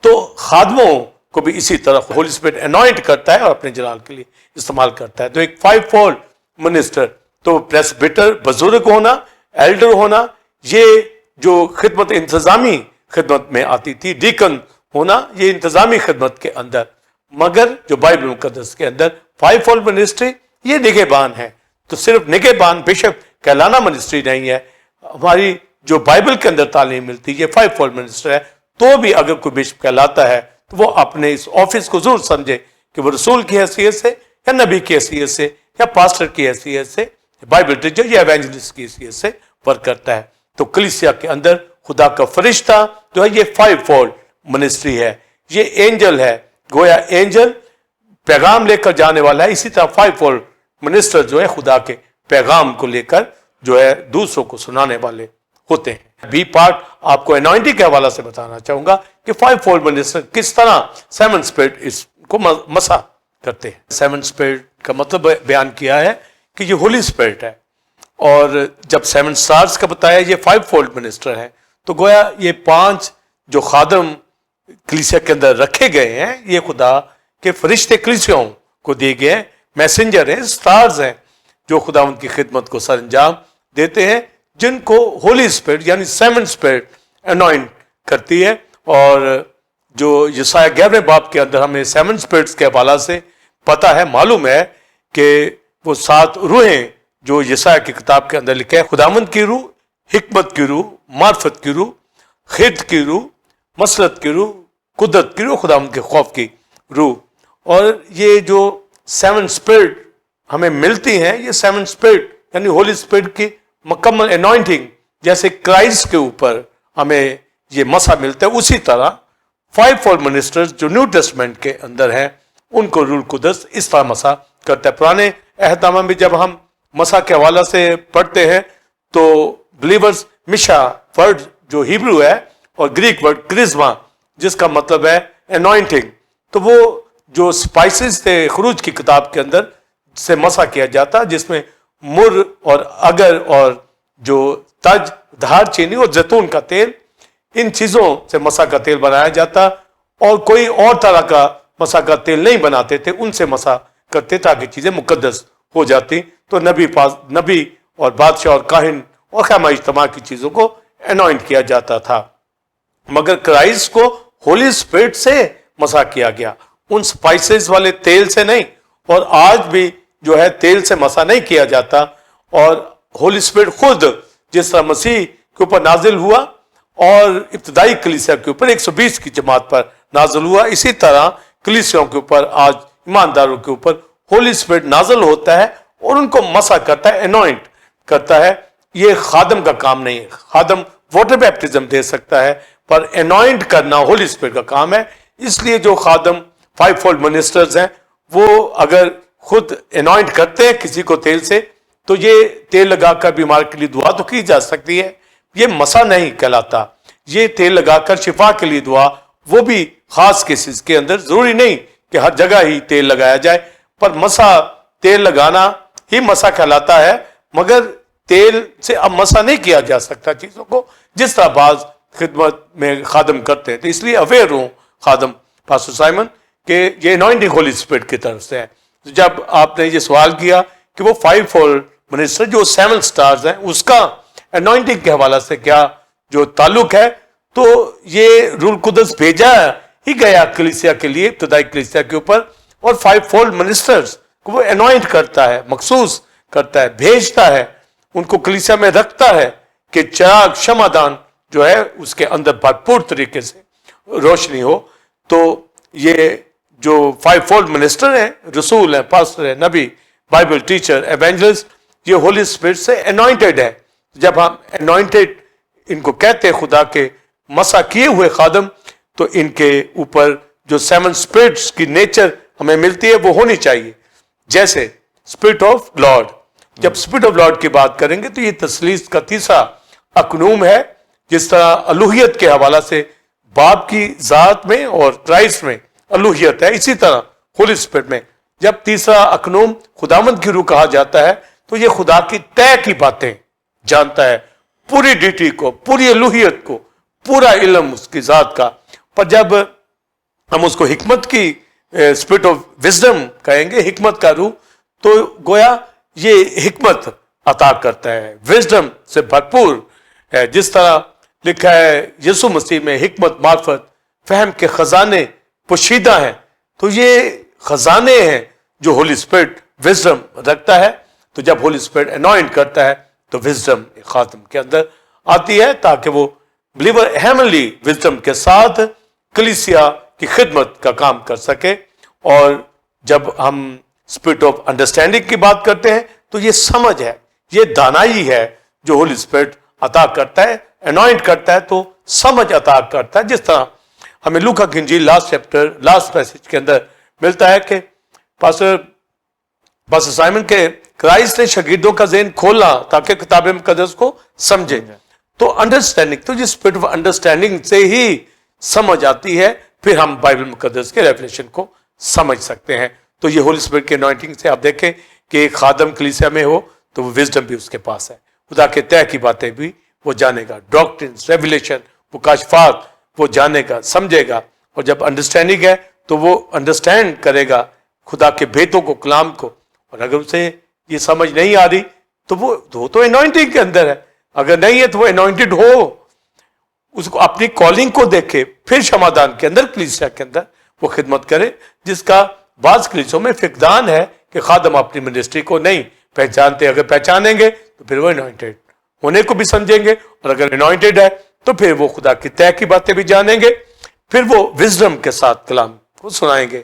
[SPEAKER 2] تو خادموں کو بھی اسی طرح ہولی اسپرٹ انوائنٹ کرتا ہے اور اپنے جلال کے لیے استعمال کرتا ہے۔ تو ایک 5 منسٹر، تو پریسبیٹر بزرگ ہونا، ایلڈر ہونا، یہ جو خدمت انتظامی خدمت میں آتی تھی، ڈیکن ہونا یہ انتظامی خدمت کے اندر، مگر جو بائبل مقدس کے اندر 5 منسٹری یہ نگہبان ہے۔ تو صرف نگہبان بشپ کہلانا منسٹری نہیں ہے، ہماری جو بائبل کے اندر تعلیم ملتی ہے یہ 5 منسٹر ہے۔ تو بھی اگر کوئی بشپ کہلاتا ہے تو وہ اپنے اس آفس کو ضرور سمجھے کہ وہ رسول کی حیثیت سے یا نبی کی حیثیت سے یا پاسٹر کی حیثیت سے، بائبل ٹیچر یا ایونجلسٹ کی حیثیت سے ورک کرتا ہے۔ تو کلیسیا کے اندر خدا کا فرشتہ جو ہے یہ 5 منسٹری ہے، یہ اینجل ہے، گویا اینجل پیغام لے کر جانے والا ہے، اسی طرح 5 منسٹر جو ہے خدا کے پیغام کو لے کر جو ہے دوسروں کو سنانے والے ہوتے ہیں۔ بی پارٹ آپ کو انوائنٹنگ کے حوالہ سے بتانا چاہوں گا کہ 5 منسٹر کس طرح 7 اسپرٹ اس کو مسا کرتے ہیں۔ 7 اسپرٹ کا مطلب بیان کیا ہے کہ یہ ہولی اسپرٹ ہے، اور جب 7 اسٹارز کا بتایا یہ 5 منسٹر ہے، تو گویا یہ 5 جو خادم کلیسیا کے اندر رکھے گئے ہیں یہ خدا کے فرشتے کلیسیوں کو دیے گئے ہیں، میسنجر ہیں، اسٹارز ہیں جو خدا ان کی خدمت کو سر انجام دیتے ہیں، جن کو ہولی اسپرٹ یعنی 7 اسپرٹ انوائنٹ کرتی ہے۔ اور جو یسایہ 11 باب کے اندر ہمیں 7 اسپرٹس کے حوالہ سے پتہ ہے، معلوم ہے کہ وہ 7 روحیں جو یسایہ کی کتاب کے اندر لکھے ہیں، خداوند کی روح، حکمت کی روح، معرفت کی روح، خرد کی روح، مسلط کی روح، قدرت کی روح، خداوند کے خوف کی روح۔ اور یہ جو 7 اسپرٹ ہمیں ملتی ہیں، یہ 7 اسپرٹ یعنی ہولی اسپرٹ کی مکمل انوائنٹنگ، جیسے کرائسٹ کے اوپر ہمیں یہ مسا ملتا ہے، اسی طرح 5 منسٹرز جو نیو ٹیسٹمنٹ کے اندر ہیں ان کو روح القدس اس طرح مسا کرتا ہے۔ پرانے عہد نامہ میں جب ہم مسا کے حوالہ سے پڑھتے ہیں تو بلیورز مشا ورڈ جو ہیبرو ہے اور گریک ورڈ کرزما جس کا مطلب ہے انوائنٹنگ، تو وہ جو سپائسز تھے خروج کی کتاب کے اندر سے مسا کیا جاتا، جس میں مر اور اگر اور جو تج، دھار چینی اور زیتون کا تیل، ان چیزوں سے مسا کا تیل بنایا جاتا، اور کوئی اور طرح کا مسا کا تیل نہیں بناتے تھے، ان سے مسا کرتے تاکہ چیزیں مقدس ہو جاتی۔ تو نبی اور بادشاہ اور کاہن اور خیمہ اجتماع کی چیزوں کو انوائنٹ کیا جاتا تھا، مگر کرائسٹ کو ہولی اسپرٹ سے مسا کیا گیا، ان سپائسز والے تیل سے نہیں، اور آج بھی جو ہے تیل سے مسا نہیں کیا جاتا۔ اور ہولی اسپرٹ خود جس طرح مسیح کے اوپر نازل ہوا اور ابتدائی کلیسیا کے اوپر 120 کی جماعت پر نازل ہوا، اسی طرح کلیسیوں کے اوپر آج ایمانداروں کے اوپر ہولی اسپرٹ نازل ہوتا ہے اور ان کو مسا کرتا ہے، انوائنٹ کرتا ہے۔ یہ خادم کا کام نہیں ہے، خادم واٹر بیپٹزم دے سکتا ہے، پر انوائنٹ کرنا ہولی اسپرٹ کا کام ہے۔ اس لیے جو خادم 5 منسٹرز ہیں وہ اگر خود انوائنٹ کرتے ہیں کسی کو تیل سے، تو یہ تیل لگا کر بیمار کے لیے دعا تو کی جا سکتی ہے، یہ مسا نہیں کہلاتا۔ یہ تیل لگا کر شفا کے لیے دعا، وہ بھی خاص کیسز کے اندر، ضروری نہیں کہ ہر جگہ ہی تیل لگایا جائے، پر مسا تیل لگانا ہی مسا کہلاتا ہے، مگر تیل سے اب مسا نہیں کیا جا سکتا چیزوں کو، جس طرح بعض خدمت میں خادم کرتے ہیں۔ تو اس لیے اویئر ہوں خادم پاسٹر سائمن کہ یہ انوائنٹنگ ہولی اسپرٹ کی طرف سے ہے۔ جب آپ نے یہ سوال کیا کہ وہ 5 منسٹر جو 7 سٹارز ہیں اس کا انوائنٹنگ کے حوالہ سے کیا جو تعلق ہے، تو یہ روح القدس بھیجا ہی گیا کلیسیا کے لیے، ابتدائی کلیسیا کے اوپر، اور 5 منسٹرز کو وہ انوائنٹ کرتا ہے, مخصوص کرتا ہے, بھیجتا ہے, ان کو کلیسیا میں رکھتا ہے کہ چراغ شمعدان جو ہے اس کے اندر بھرپور طریقے سے روشنی ہو. تو یہ جو 5 فولڈ منسٹر ہیں, رسول ہیں, پاسٹر ہیں, نبی, بائبل ٹیچر, ایونجلسٹ, یہ ہولی اسپرٹ سے انوائنٹڈ ہے. جب ہم انوائنٹڈ ان کو کہتے ہیں, خدا کے مسا کیے ہوئے خادم, تو ان کے اوپر جو 7 اسپرٹس کی نیچر ہمیں ملتی ہے وہ ہونی چاہیے. جیسے اسپرٹ آف لارڈ, جب اسپرٹ آف لارڈ کی بات کریں گے تو یہ تثلیث کا تیسرا اقنوم ہے. جس طرح الوہیت کے حوالہ سے باپ کی ذات میں اور کرائسٹ میں الوہیت ہے, اسی طرح ہولی اسپرٹ میں جب تیسرا اقنوم خداوند کی روح کہا جاتا ہے تو یہ خدا کی طے کی باتیں جانتا ہے, پوری ڈیٹی کو, پوری الوہیت کو, پورا علم اس کی ذات کا. پر جب ہم اس کو حکمت کی اسپرٹ آف وزڈم کہیں گے, حکمت کا روح, تو گویا یہ حکمت عطا کرتا ہے, وزڈم سے بھرپور ہے. جس طرح لکھا ہے یسوع مسیح میں حکمت, معرفت, فہم کے خزانے پوشیدہ ہیں, تو یہ خزانے ہیں جو ہولی اسپرٹ وزڈم رکھتا ہے. تو جب ہولی اسپرٹ انوائنٹ کرتا ہے تو وزڈم خاتم کے اندر آتی ہے تاکہ وہ بلیور ہیمنلی وزڈم کے ساتھ کلیسیا کی خدمت کا کام کر سکے. اور جب ہم اسپرٹ آف انڈرسٹینڈنگ کی بات کرتے ہیں تو یہ سمجھ ہے, یہ دانائی ہے جو ہولی اسپرٹ عطا کرتا ہے, انوائنٹ کرتا ہے تو سمجھ عطا کرتا ہے. جس طرح ہمیں لوکا کی انجیل لاسٹ چیپٹر لاسٹ پیسج کے اندر ملتا ہے کہ پاسٹر سائمن کے کرائسٹ نے شاگردوں کا ذہن کھولا تاکہ کتاب مقدس کو سمجھے. تو انڈرسٹینڈنگ, تو جس اسپرٹ آف انڈرسٹینڈنگ سے ہی سمجھ آتی ہے, پھر ہم بائبل مقدس کے ریولیشن کو سمجھ سکتے ہیں. تو یہ ہولی اسپرٹ کے انوائنٹنگ سے آپ دیکھیں کہ ایک خادم کلیسیا میں ہو تو وہ وزڈم بھی اس کے پاس ہے, خدا کے طے کی باتیں بھی وہ جانے گا, ڈاکٹرنز, ریولیشن, مکاشفات وہ جانے گا, سمجھے گا. اور جب انڈرسٹینڈنگ ہے تو وہ انڈرسٹینڈ کرے گا خدا کے بھیدوں کو, کلام کو. اور اگر اسے یہ سمجھ نہیں آ رہی تو وہ تو انوائنٹنگ کے اندر ہے, اگر نہیں ہے تو وہ انوائنٹڈ ہو, اس کو اپنی کالنگ کو دیکھے, پھر شمعدان کے اندر کلیسیا کے اندر وہ خدمت کرے. جس کا بعض کلیسوں میں فقدان ہے کہ خادم اپنی منسٹری کو نہیں پہچانتے. اگر پہچانیں گے تو پھر وہ انوائنٹڈ ہونے کو بھی سمجھیں گے, اور اگر انوائنٹڈ ہے تو پھر وہ خدا کی طے کی باتیں بھی جانیں گے, پھر وہ وزڈم کے ساتھ کلام کو سنائیں گے,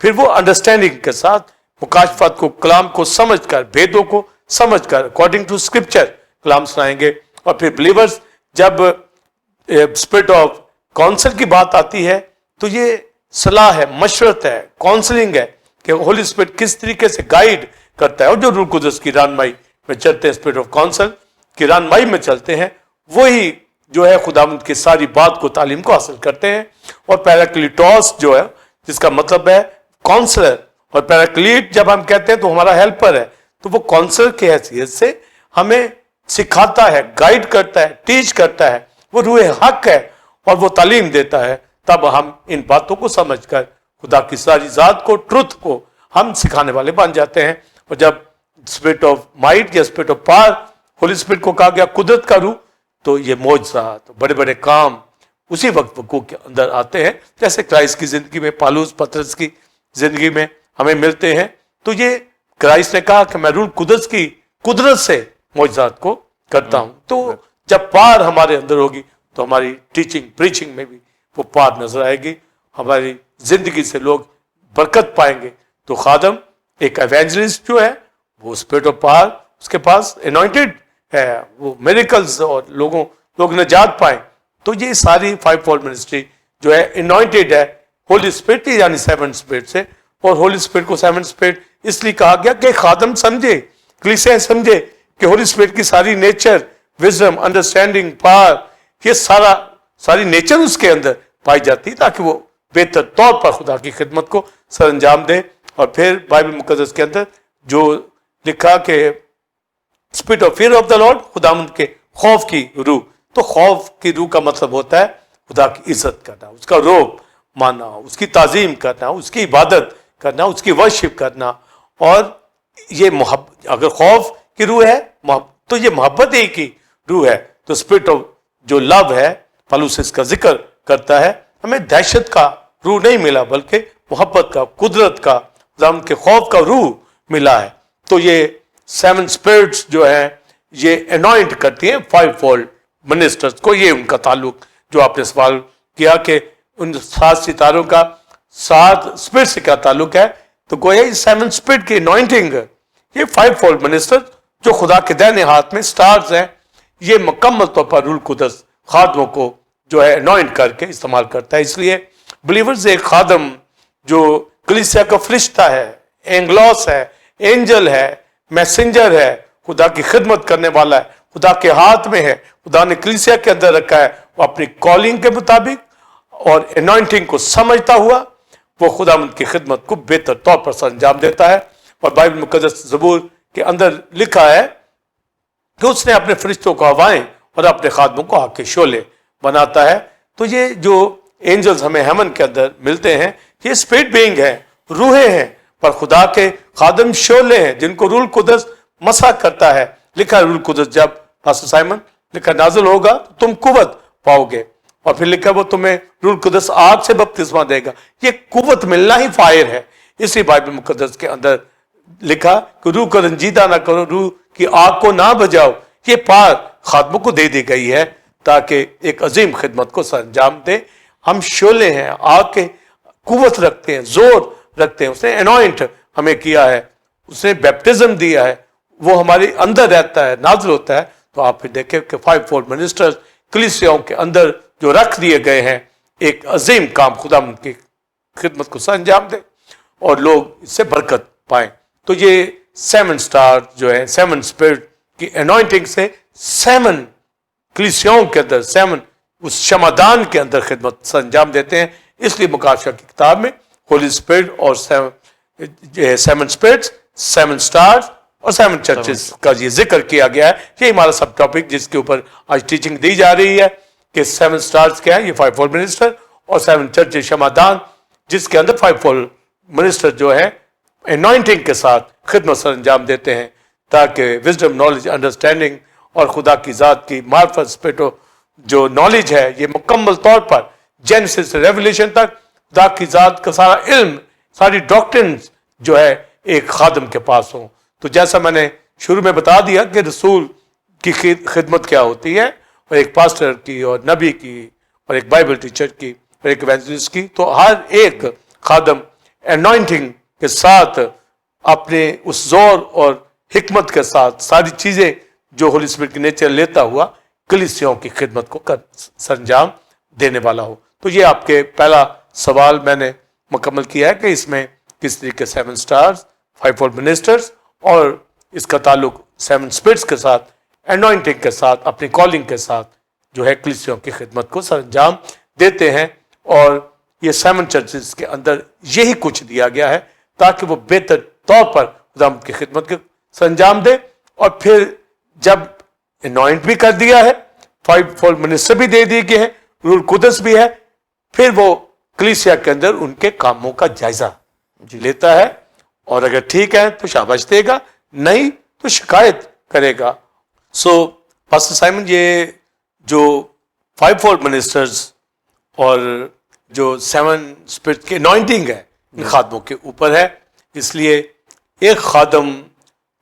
[SPEAKER 2] پھر وہ انڈرسٹینڈنگ کے ساتھ مکاشفات کو, کلام کو سمجھ کر, بھیدوں کو سمجھ کر اکارڈنگ ٹو اسکرپچر کلام سنائیں گے. اور پھر بلیورز جب اسپرٹ آف کاؤنسل کی بات آتی ہے تو یہ صلاح ہے, مشورت ہے, کاؤنسلنگ ہے کہ ہولی اسپرٹ کس طریقے سے گائیڈ کرتا ہے. اور جو روح القدس کی رہنمائی میں چلتے ہیں, اسپرٹ آف کاؤنسل کی رہنمائی میں چلتے ہیں, وہی جو ہے خداوند کی ساری بات کو, تعلیم کو حاصل کرتے ہیں. اور پیراکلیٹوس جو ہے جس کا مطلب ہے کاؤنسلر, اور پیراکلیٹ جب ہم کہتے ہیں تو ہمارا ہیلپر ہے, تو وہ کاؤنسلر کی حیثیت سے ہمیں سکھاتا ہے, گائیڈ کرتا ہے, ٹیچ کرتا ہے. وہ روح حق ہے اور وہ تعلیم دیتا ہے. تب ہم ان باتوں کو سمجھ کر خدا کی ساری ذات کو, ٹروتھ کو ہم سکھانے والے بن جاتے ہیں. اور جب اسپرٹ آف مائٹ یا spirit of power, holy spirit کو کہا گیا قدرت کا روح, تو یہ معجزات, بڑے بڑے کام اسی وقت وقوع کے اندر آتے ہیں, جیسے کرائسٹ کی زندگی میں, پالوس پطرس کی زندگی میں ہمیں ملتے ہیں. تو یہ کرائسٹ نے کہا کہ میں روح القدس کی قدرت سے معجزات کو کرتا ہوں. تو جب پار ہمارے اندر ہوگی تو ہماری ٹیچنگ, پریچنگ میں بھی وہ پار نظر آئے گی, ہماری زندگی سے لوگ برکت پائیں گے. تو خادم ایک ایونجلسٹ جو ہے وہ اسپرٹ آف پار اس کے پاس انوائنٹڈ ہے, وہ میریکلز اور لوگ نجات پائیں. تو یہ ساری 5 فولڈ منسٹری جو ہے انوائنٹڈ ہے ہولی اسپرٹ یعنی 7 اسپرٹ سے. اور ہولی اسپرٹ کو 7 اسپرٹ اس لیے کہا گیا کہ خادم سمجھے, کلیسیا سمجھے کہ ہولی اسپرٹ کی ساری نیچر, وزڈم, انڈرسٹینڈنگ, پاور, یہ ساری نیچر اس کے اندر پائی جاتی تاکہ وہ بہتر طور پر خدا کی خدمت کو سر انجام دے. اور پھر بائبل مقدس کے اندر جو لکھا کہ spirit of fear of the lord, خداوند کے خوف کی روح. تو خوف کی روح کا مطلب ہوتا ہے خدا کی عزت کرنا, اس کا روب ماننا, اس کی تعظیم کرنا, اس کی عبادت کرنا, اس کی ورشپ کرنا. اور یہ محبت, اگر خوف کی روح ہے تو یہ محبت ہی کی روح ہے. تو اسپرٹ آف جو لو ہے, پالوس اس کا ذکر کرتا ہے, ہمیں دہشت کا روح نہیں ملا بلکہ محبت کا, قدرت کا, خداوند کے خوف کا روح ملا ہے. تو یہ 7 اسپرٹس جو ہیں یہ انوائنٹ کرتی ہیں 5 فولڈ منسٹرز کو. یہ ان کا تعلق جو آپ نے سوال کیا کہ ان 7 ستاروں کا 7 اسپرٹ سے کیا تعلق ہے, تو گویا یہ 7 اسپرٹ کی انوائنٹنگ یہ 5 فولڈ منسٹر جو خدا کے دائنے ہاتھ میں سٹارز ہیں, یہ مکمل طور پر روح القدس خادموں کو جو ہے انوائنٹ کر کے استعمال کرتا ہے. اس لیے بلیورز ایک خادم جو کلیسیا کا فرشتہ ہے, اینگلوس ہے, اینجل ہے, میسنجر ہے, خدا کی خدمت کرنے والا ہے, خدا کے ہاتھ میں ہے, خدا نے کلیسیا کے اندر رکھا ہے, وہ اپنی کالنگ کے مطابق اور انوائنٹنگ کو سمجھتا ہوا وہ خداوند کی خدمت کو بہتر طور پر سر انجام دیتا ہے. اور بائبل مقدس زبور کے اندر لکھا ہے کہ اس نے اپنے فرشتوں کو ہوائیں اور اپنے خادموں کو آگ کے شعلے بناتا ہے. تو یہ جو اینجلز ہمیں ہیمن کے اندر ملتے ہیں یہ اسپرٹ بینگ ہیں, روحیں ہیں, پر خدا کے خادم شعلے ہیں جن کو روح القدس مسح کرتا ہے. لکھا روح القدس جب پاسٹر سائمن لکھا نازل ہوگا تو تم قوت پاؤ گے, اور پھر لکھا وہ تمہیں روح القدس آگ سے بپتسمہ دے گا. یہ قوت ملنا ہی فائر ہے. اسی بائبل مقدس کے اندر لکھا کہ روح کو رنجیدہ نہ کرو, روح کی آگ کو نہ بجاؤ. یہ پار خادموں کو دے دی گئی ہے تاکہ ایک عظیم خدمت کو سر انجام دے. ہم شعلے ہیں, آگ کے قوت رکھتے ہیں, زور رکھتے ہیں. اس نے انوائنٹ ہمیں کیا ہے, اس نے بیپٹزم دیا ہے, وہ ہمارے اندر رہتا ہے, نازل ہوتا ہے. تو آپ پھر دیکھیں کہ 5 فولڈ منسٹرز کلیسیاؤں کے اندر جو رکھ دیے گئے ہیں ایک عظیم کام خدا ان کی خدمت کو سر انجام دے اور لوگ اس سے برکت پائیں. تو یہ 7 سٹار جو ہے 7 اسپرٹ کی انوائنٹنگ سے 7 کلیسیاؤں کے اندر 7 اس شمعدان کے اندر خدمت سر انجام دیتے ہیں. اس لیے مکاشفہ کی کتاب میں ہولی اسپرٹ اور 7 اسپرٹس 7 سٹارز اور 7 چرچز کا یہ ذکر کیا گیا ہے. یہ ہمارا سب ٹاپک جس کے اوپر آج ٹیچنگ دی جا رہی ہے کہ 7 سٹارز کیا ہے, یہ 5 فولڈ منسٹر, اور 7 چرچز شمعدان جس کے اندر 5 فولڈ منسٹر جو ہے انوائنٹنگ کے ساتھ خدمت سر انجام دیتے ہیں تاکہ وزڈم, نالج, انڈرسٹینڈنگ اور خدا کی ذات کی معرفت اسپرٹو جو نالج ہے یہ مکمل طور پر جینیسس سے ریولیشن تک خدا کی ذات کا سارا علم, ساری ڈاکٹرنز جو ہے ایک خادم کے پاس ہوں. تو جیسا میں نے شروع میں بتا دیا کہ رسول کی خدمت کیا ہوتی ہے, اور ایک پاسٹر کی اور نبی کی اور ایک بائبل ٹیچر کی اور ایک ایونجلسٹ کی. تو ہر ایک خادم انوائنٹنگ کے ساتھ اپنے اس زور اور حکمت کے ساتھ ساری چیزیں جو ہولی اسپرٹ کی نیچر لیتا ہوا کلیسیاؤں کی خدمت کو سر انجام دینے والا ہو. تو یہ آپ کے پہلا سوال میں نے مکمل کیا ہے کہ اس میں کس طریقے 7 سٹارز 5 فولڈ منسٹرز اور اس کا تعلق 7 اسپرٹس کے ساتھ, انوائنٹنگ کے ساتھ, اپنی کالنگ کے ساتھ جو ہے کلیسیوں کی خدمت کو سر انجام دیتے ہیں. اور یہ 7 چرچز کے اندر یہی کچھ دیا گیا ہے تاکہ وہ بہتر طور پر خداوند کی خدمت کو سر انجام دے. اور پھر جب انوائنٹ بھی کر دیا ہے, 5 فولڈ منسٹر بھی دے دیے گئے ہیں, روح القدس بھی ہے, پھر وہ کلیسیا کے اندر ان کے کاموں کا جائزہ لیتا ہے, اور اگر ٹھیک ہے تو شاباش دے گا, نہیں تو شکایت کرے گا. سو پاسٹر سائمن یہ جو 5 فولڈ منسٹرز اور جو 7 اسپرٹ کی انوائنٹنگ ہے ان خادموں کے اوپر ہے, اس لیے ایک خادم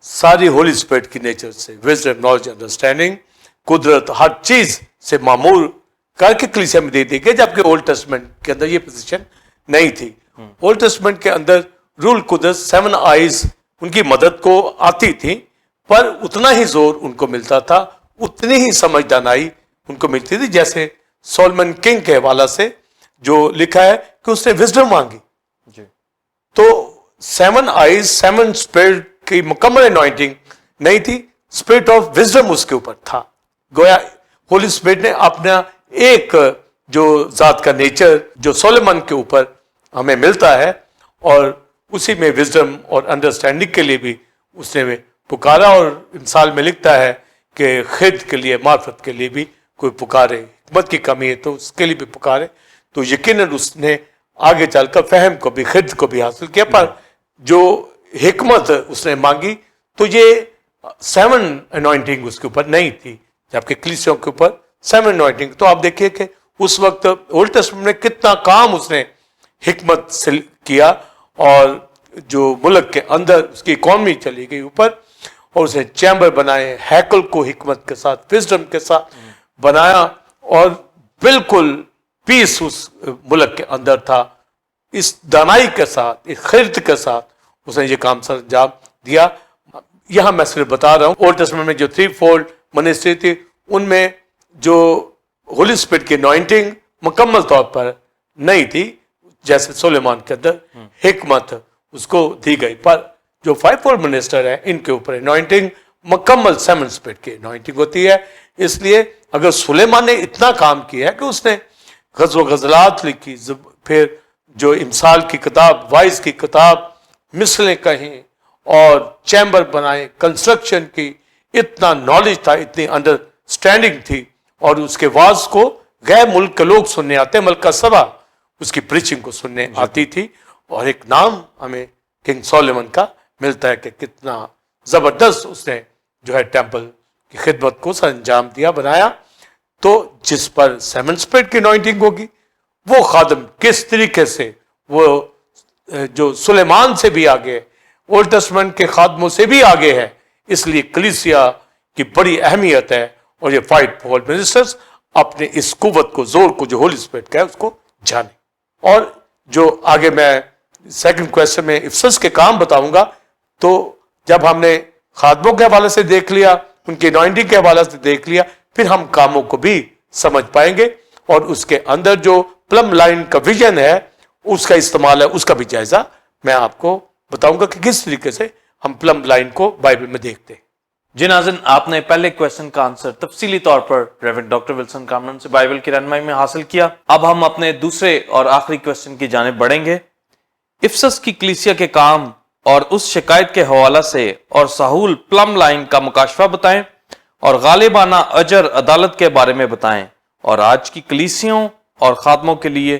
[SPEAKER 2] ساری ہولی اسپرٹ کی نیچر سے وزڈم, نالج, انڈرسٹینڈنگ, قدرت, ہر چیز سے معمور کر کے کلیسیا میں دے دی گئی, جبکہ اولڈ ٹیسٹمنٹ کے اندر یہ پوزیشن نہیں تھی. اولڈ ٹیسٹمنٹ کے اندر روح القدس 7 آئیز ان کی مدد کو آتی تھی, پر اتنا ہی زور ان کو ملتا تھا, اتنی ہی سمجھ دانائی ان کو ملتی تھی. جیسے سولمن کنگ کے حوالہ سے جو لکھا ہے کہ اس نے وزڈم مانگی, تو 7 آئیز 7 اسپرٹ کی مکمل انوائنٹنگ نہیں تھی, اسپرٹ آف وزڈم اس کے اوپر تھا. گویا ہولی اسپرٹ نے اپنا ایک جو ذات کا نیچر جو سولمن کے اوپر ہمیں ملتا ہے, اور اسی میں وزڈم اور انڈرسٹینڈنگ کے لیے بھی اس نے پکارا. اور انسان میں لکھتا ہے کہ خد کے لیے, معرفت کے لیے بھی کوئی پکارے, حکمت کی کمی ہے تو اس کے لیے بھی پکارے. تو یقیناً اس نے آگے چل کر فہم کو بھی, خد کو بھی حاصل کیا, پر جو حکمت اس نے مانگی تو یہ 7 انوائنٹنگ اس کے اوپر نہیں تھی, جبکہ کلیسیوں کے اوپر 7 انوائنٹنگ. تو آپ دیکھیے کہ اس وقت اولڈ ٹیسٹمنٹ میں کتنا کام اس نے حکمت سے کیا, اور جو ملک کے اندر اس کی اکانومی چلی گئی اوپر، اور اسے چیمبر بنائے، ہیکل کو حکمت کے ساتھ وزڈم کے ساتھ بنایا، اور بالکل پیس اس ملک کے اندر تھا۔ اس دانائی کے ساتھ، اس خرد کے ساتھ اس نے یہ کام سر انجام دیا۔ یہاں میں صرف بتا رہا ہوں اولڈ ٹیسٹمنٹ میں جو 3 فولڈ منسٹری تھی، ان میں جو ہولی اسپرٹ کی انوائنٹنگ مکمل طور پر نہیں تھی، جیسے سلیمان کے اندر حکمت اس کو دی گئی، پر جو 5 فولڈ منسٹر ہیں ان کے اوپر انوائنٹنگ مکمل 7 اسپرٹ کی انوائنٹنگ ہوتی ہے۔ اس لیے اگر سلیمان نے اتنا کام کیا ہے کہ اس نے غزل و غزلات لکھی، پھر جو امثال کی کتاب، وائز کی کتاب، مثلیں کہیں اور چیمبر بنائے، کنسٹرکشن کی، اتنا نالج تھا، اتنی انڈرسٹینڈنگ تھی، اور اس کے واز کو غیر ملک کے لوگ سننے آتے، ملکہ سبا اس کی پریچنگ کو سننے آتی تھی، اور ایک نام ہمیں کنگ سلیمان کا ملتا ہے کہ کتنا زبردست اس نے جو ہے ٹیمپل کی خدمت کو سر انجام دیا، بنایا۔ تو جس پر 7 اسپرٹ کی انوائنٹنگ ہوگی، وہ خادم کس طریقے سے وہ جو سلیمان سے بھی آگے، اولڈ ٹیسٹمنٹ کے خادموں سے بھی آگے ہے، اس لیے کلیسیا کی بڑی اہمیت ہے، اور یہ 5 فولڈ منسٹرز اپنے اس قوت کو، زور کو جو ہولی اسپرٹ کا ہے اس کو جانے۔ اور جو آگے میں سیکنڈ کویسچن میں افسس کے کام بتاؤں گا، تو جب ہم نے خادموں کے حوالے سے دیکھ لیا، ان کی انوائنٹنگ کے حوالے سے دیکھ لیا، پھر ہم کاموں کو بھی سمجھ پائیں گے، اور اس کے اندر جو پلم لائن کا ویژن ہے، اس کا استعمال ہے، اس کا بھی جائزہ میں آپ کو بتاؤں گا کہ کس طریقے سے ہم پلم لائن کو بائبل میں دیکھتے ہیں۔
[SPEAKER 1] جی ناظرین، آپ نے پہلے کویسچن کا آنسر تفصیلی طور پر ریورنڈ ڈاکٹر ولسن کامرن سے بائبل کی رہنمائی میں حاصل کیا۔ اب ہم اپنے دوسرے اور آخری کویسچن کی جانب بڑھیں گے۔ افسس کی کلیسیا کے کام اور اس شکایت کے حوالہ سے اور سہول پلم لائن کا مکاشفہ بتائیں، اور غالبانہ اجر عدالت کے بارے میں بتائیں، اور آج کی کلیسیوں اور خادموں کے لیے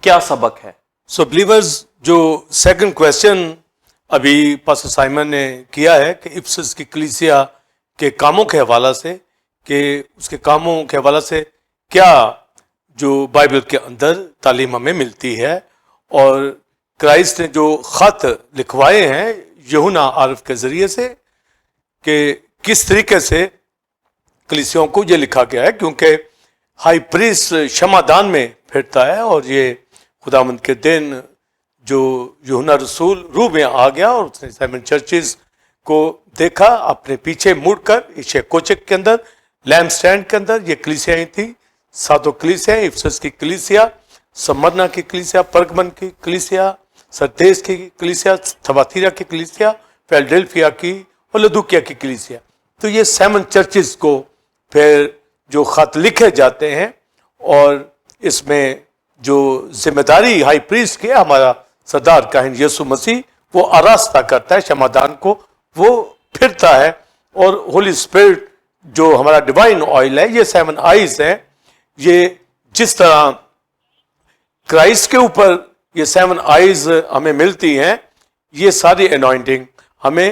[SPEAKER 1] کیا سبق ہے؟
[SPEAKER 2] سو بلیورز، جو سیکنڈ کویسچن ابھی پاسٹر سائمن نے کیا ہے کہ افسس کی کلیسیا کے کاموں کے حوالہ سے، کہ اس کے کاموں کے حوالہ سے کیا جو بائبل کے اندر تعلیم ہمیں ملتی ہے، اور کرائسٹ نے جو خط لکھوائے ہیں یوحنا عارف کے ذریعے سے، کہ کس طریقے سے کلیسیوں کو یہ لکھا گیا ہے، کیونکہ ہائی پریسٹ شمعدان میں پھرتا ہے، اور یہ خداوند کے دن جو یوحنا رسول روح میں آ گیا، اور اس نے 7 چرچز کو دیکھا اپنے پیچھے مڑ کر، ایشیا کوچک کے اندر، لیمپ سٹینڈ کے اندر یہ کلیسیاں تھیں، 7 کلیسیاں، افسس کی کلیسیا، سمرنا کی کلیسیا، پرگمن کی کلیسیا، سردیس کی کلیسیا، تھواتیرا کی کلیسیا، فیلڈیلفیا کی، اور لدوکیا کی کلیسیا۔ تو یہ 7 چرچز کو پھر جو خط لکھے جاتے ہیں، اور اس میں جو ذمہ داری ہائی پریسٹ کی ہے، ہمارا سردار کاہن یسوع مسیح، وہ آراستہ کرتا ہے شمعدان کو، وہ پھرتا ہے، اور ہولی اسپرٹ جو ہمارا ڈیوائن آئل ہے، یہ 7 آئیز ہیں، یہ جس طرح کرائسٹ کے اوپر یہ 7 آئیز ہمیں ملتی ہیں، یہ ساری انوائنٹنگ ہمیں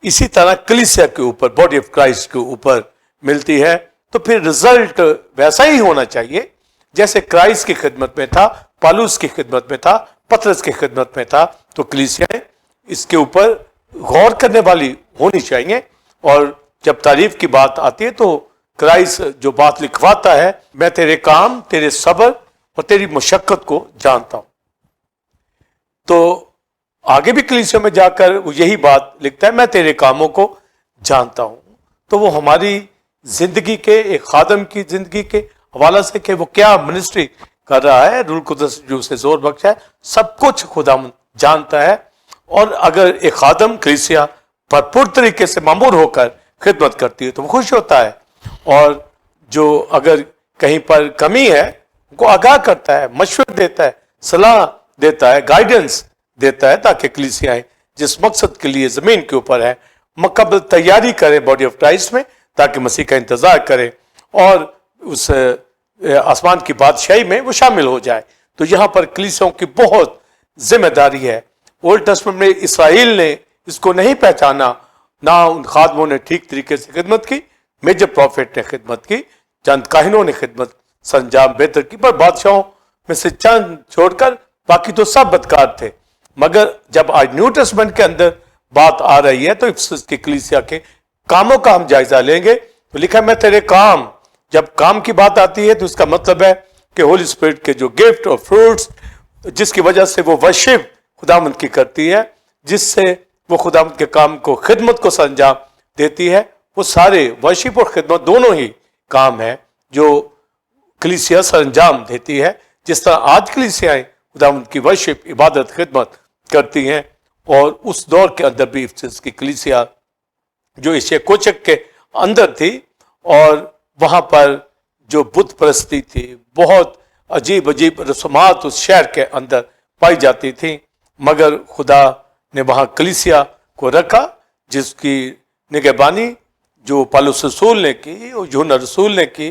[SPEAKER 2] اسی طرح کلیسیا کے اوپر، باڈی آف کرائسٹ کے اوپر ملتی ہے۔ تو پھر رزلٹ ویسا ہی ہونا چاہیے جیسے کرائسٹ کی خدمت میں تھا، پالوس کی خدمت میں تھا، پطرس کی خدمت میں تھا، تو کلیسیاں اس کے اوپر غور کرنے والی ہونی چاہیے۔ اور جب تعریف کی بات آتی ہے تو کرائسٹ جو بات لکھواتا ہے، میں تیرے کام، تیرے صبر اور تیری مشقت کو جانتا ہوں، تو آگے بھی کلیسیوں میں جا کر وہ یہی بات لکھتا ہے، میں تیرے کاموں کو جانتا ہوں۔ تو وہ ہماری زندگی کے، ایک خادم کی زندگی کے حوالہ سے کہ وہ کیا منسٹری کر رہا ہے، روح القدس جو اسے زور بخشا ہے، سب کچھ خدا جانتا ہے۔ اور اگر ایک خادم کلیسیا بھرپور طریقے سے مامور ہو کر خدمت کرتی ہے تو وہ خوش ہوتا ہے، اور جو اگر کہیں پر کمی ہے ان کو آگاہ کرتا ہے، مشورہ دیتا ہے، صلاح دیتا ہے، گائیڈنس دیتا ہے، تاکہ کلیسیاں جس مقصد کے لیے زمین کے اوپر ہے مکمل تیاری کریں باڈی آف کرائسٹ میں، تاکہ مسیح کا انتظار کریں اور اس آسمان کی بادشاہی میں وہ شامل ہو جائے۔ تو یہاں پر کلیسیوں کی بہت ذمہ داری ہے۔ اولڈ ٹیسٹمنٹ میں اسرائیل نے اس کو نہیں پہچانا، نہ ان خادموں نے ٹھیک طریقے سے خدمت کی، میجر پروفیٹ نے خدمت کی، چند کاہنوں نے خدمت سنجام بہتر کی، پر بادشاہوں میں سے چند چھوڑ کر باقی تو سب بدکار تھے۔ मगर जब आज न्यू टेस्टमेंट के अंदर बात आ रही है तो इफिसस की कलीसिया के कामों का हम जायजा लेंगे। तो लिखा है मैं तेरे काम, जब काम की बात आती है तो इसका मतलब है कि होली स्पिरिट के जो गिफ्ट और फ्रूट्स जिसकी वजह से वो वर्शिप खुदावंद की करती है, जिससे वो खुदावंद के काम को खिदमत को संजाम देती है, वो सारे वर्शिप और खिदमत दोनों ही काम है जो कलीसिया सरंजाम देती है। जिस तरह आज कलीसियाएं खुदावंद की वर्शिप इबादत खिदमत करती हैं, और उस दौर के अंदर भी इफिसस की कलीसिया जो एशिया कोचक के अंदर थी, और वहां पर जो बुत परस्ती थी, बहुत अजीब अजीब रस्मात उस शहर के अंदर पाई जाती थी, मगर खुदा ने वहां कलीसिया को रखा जिसकी निगहबानी जो पौलुस रसूल ने की और यूहन्ना रसूल ने की,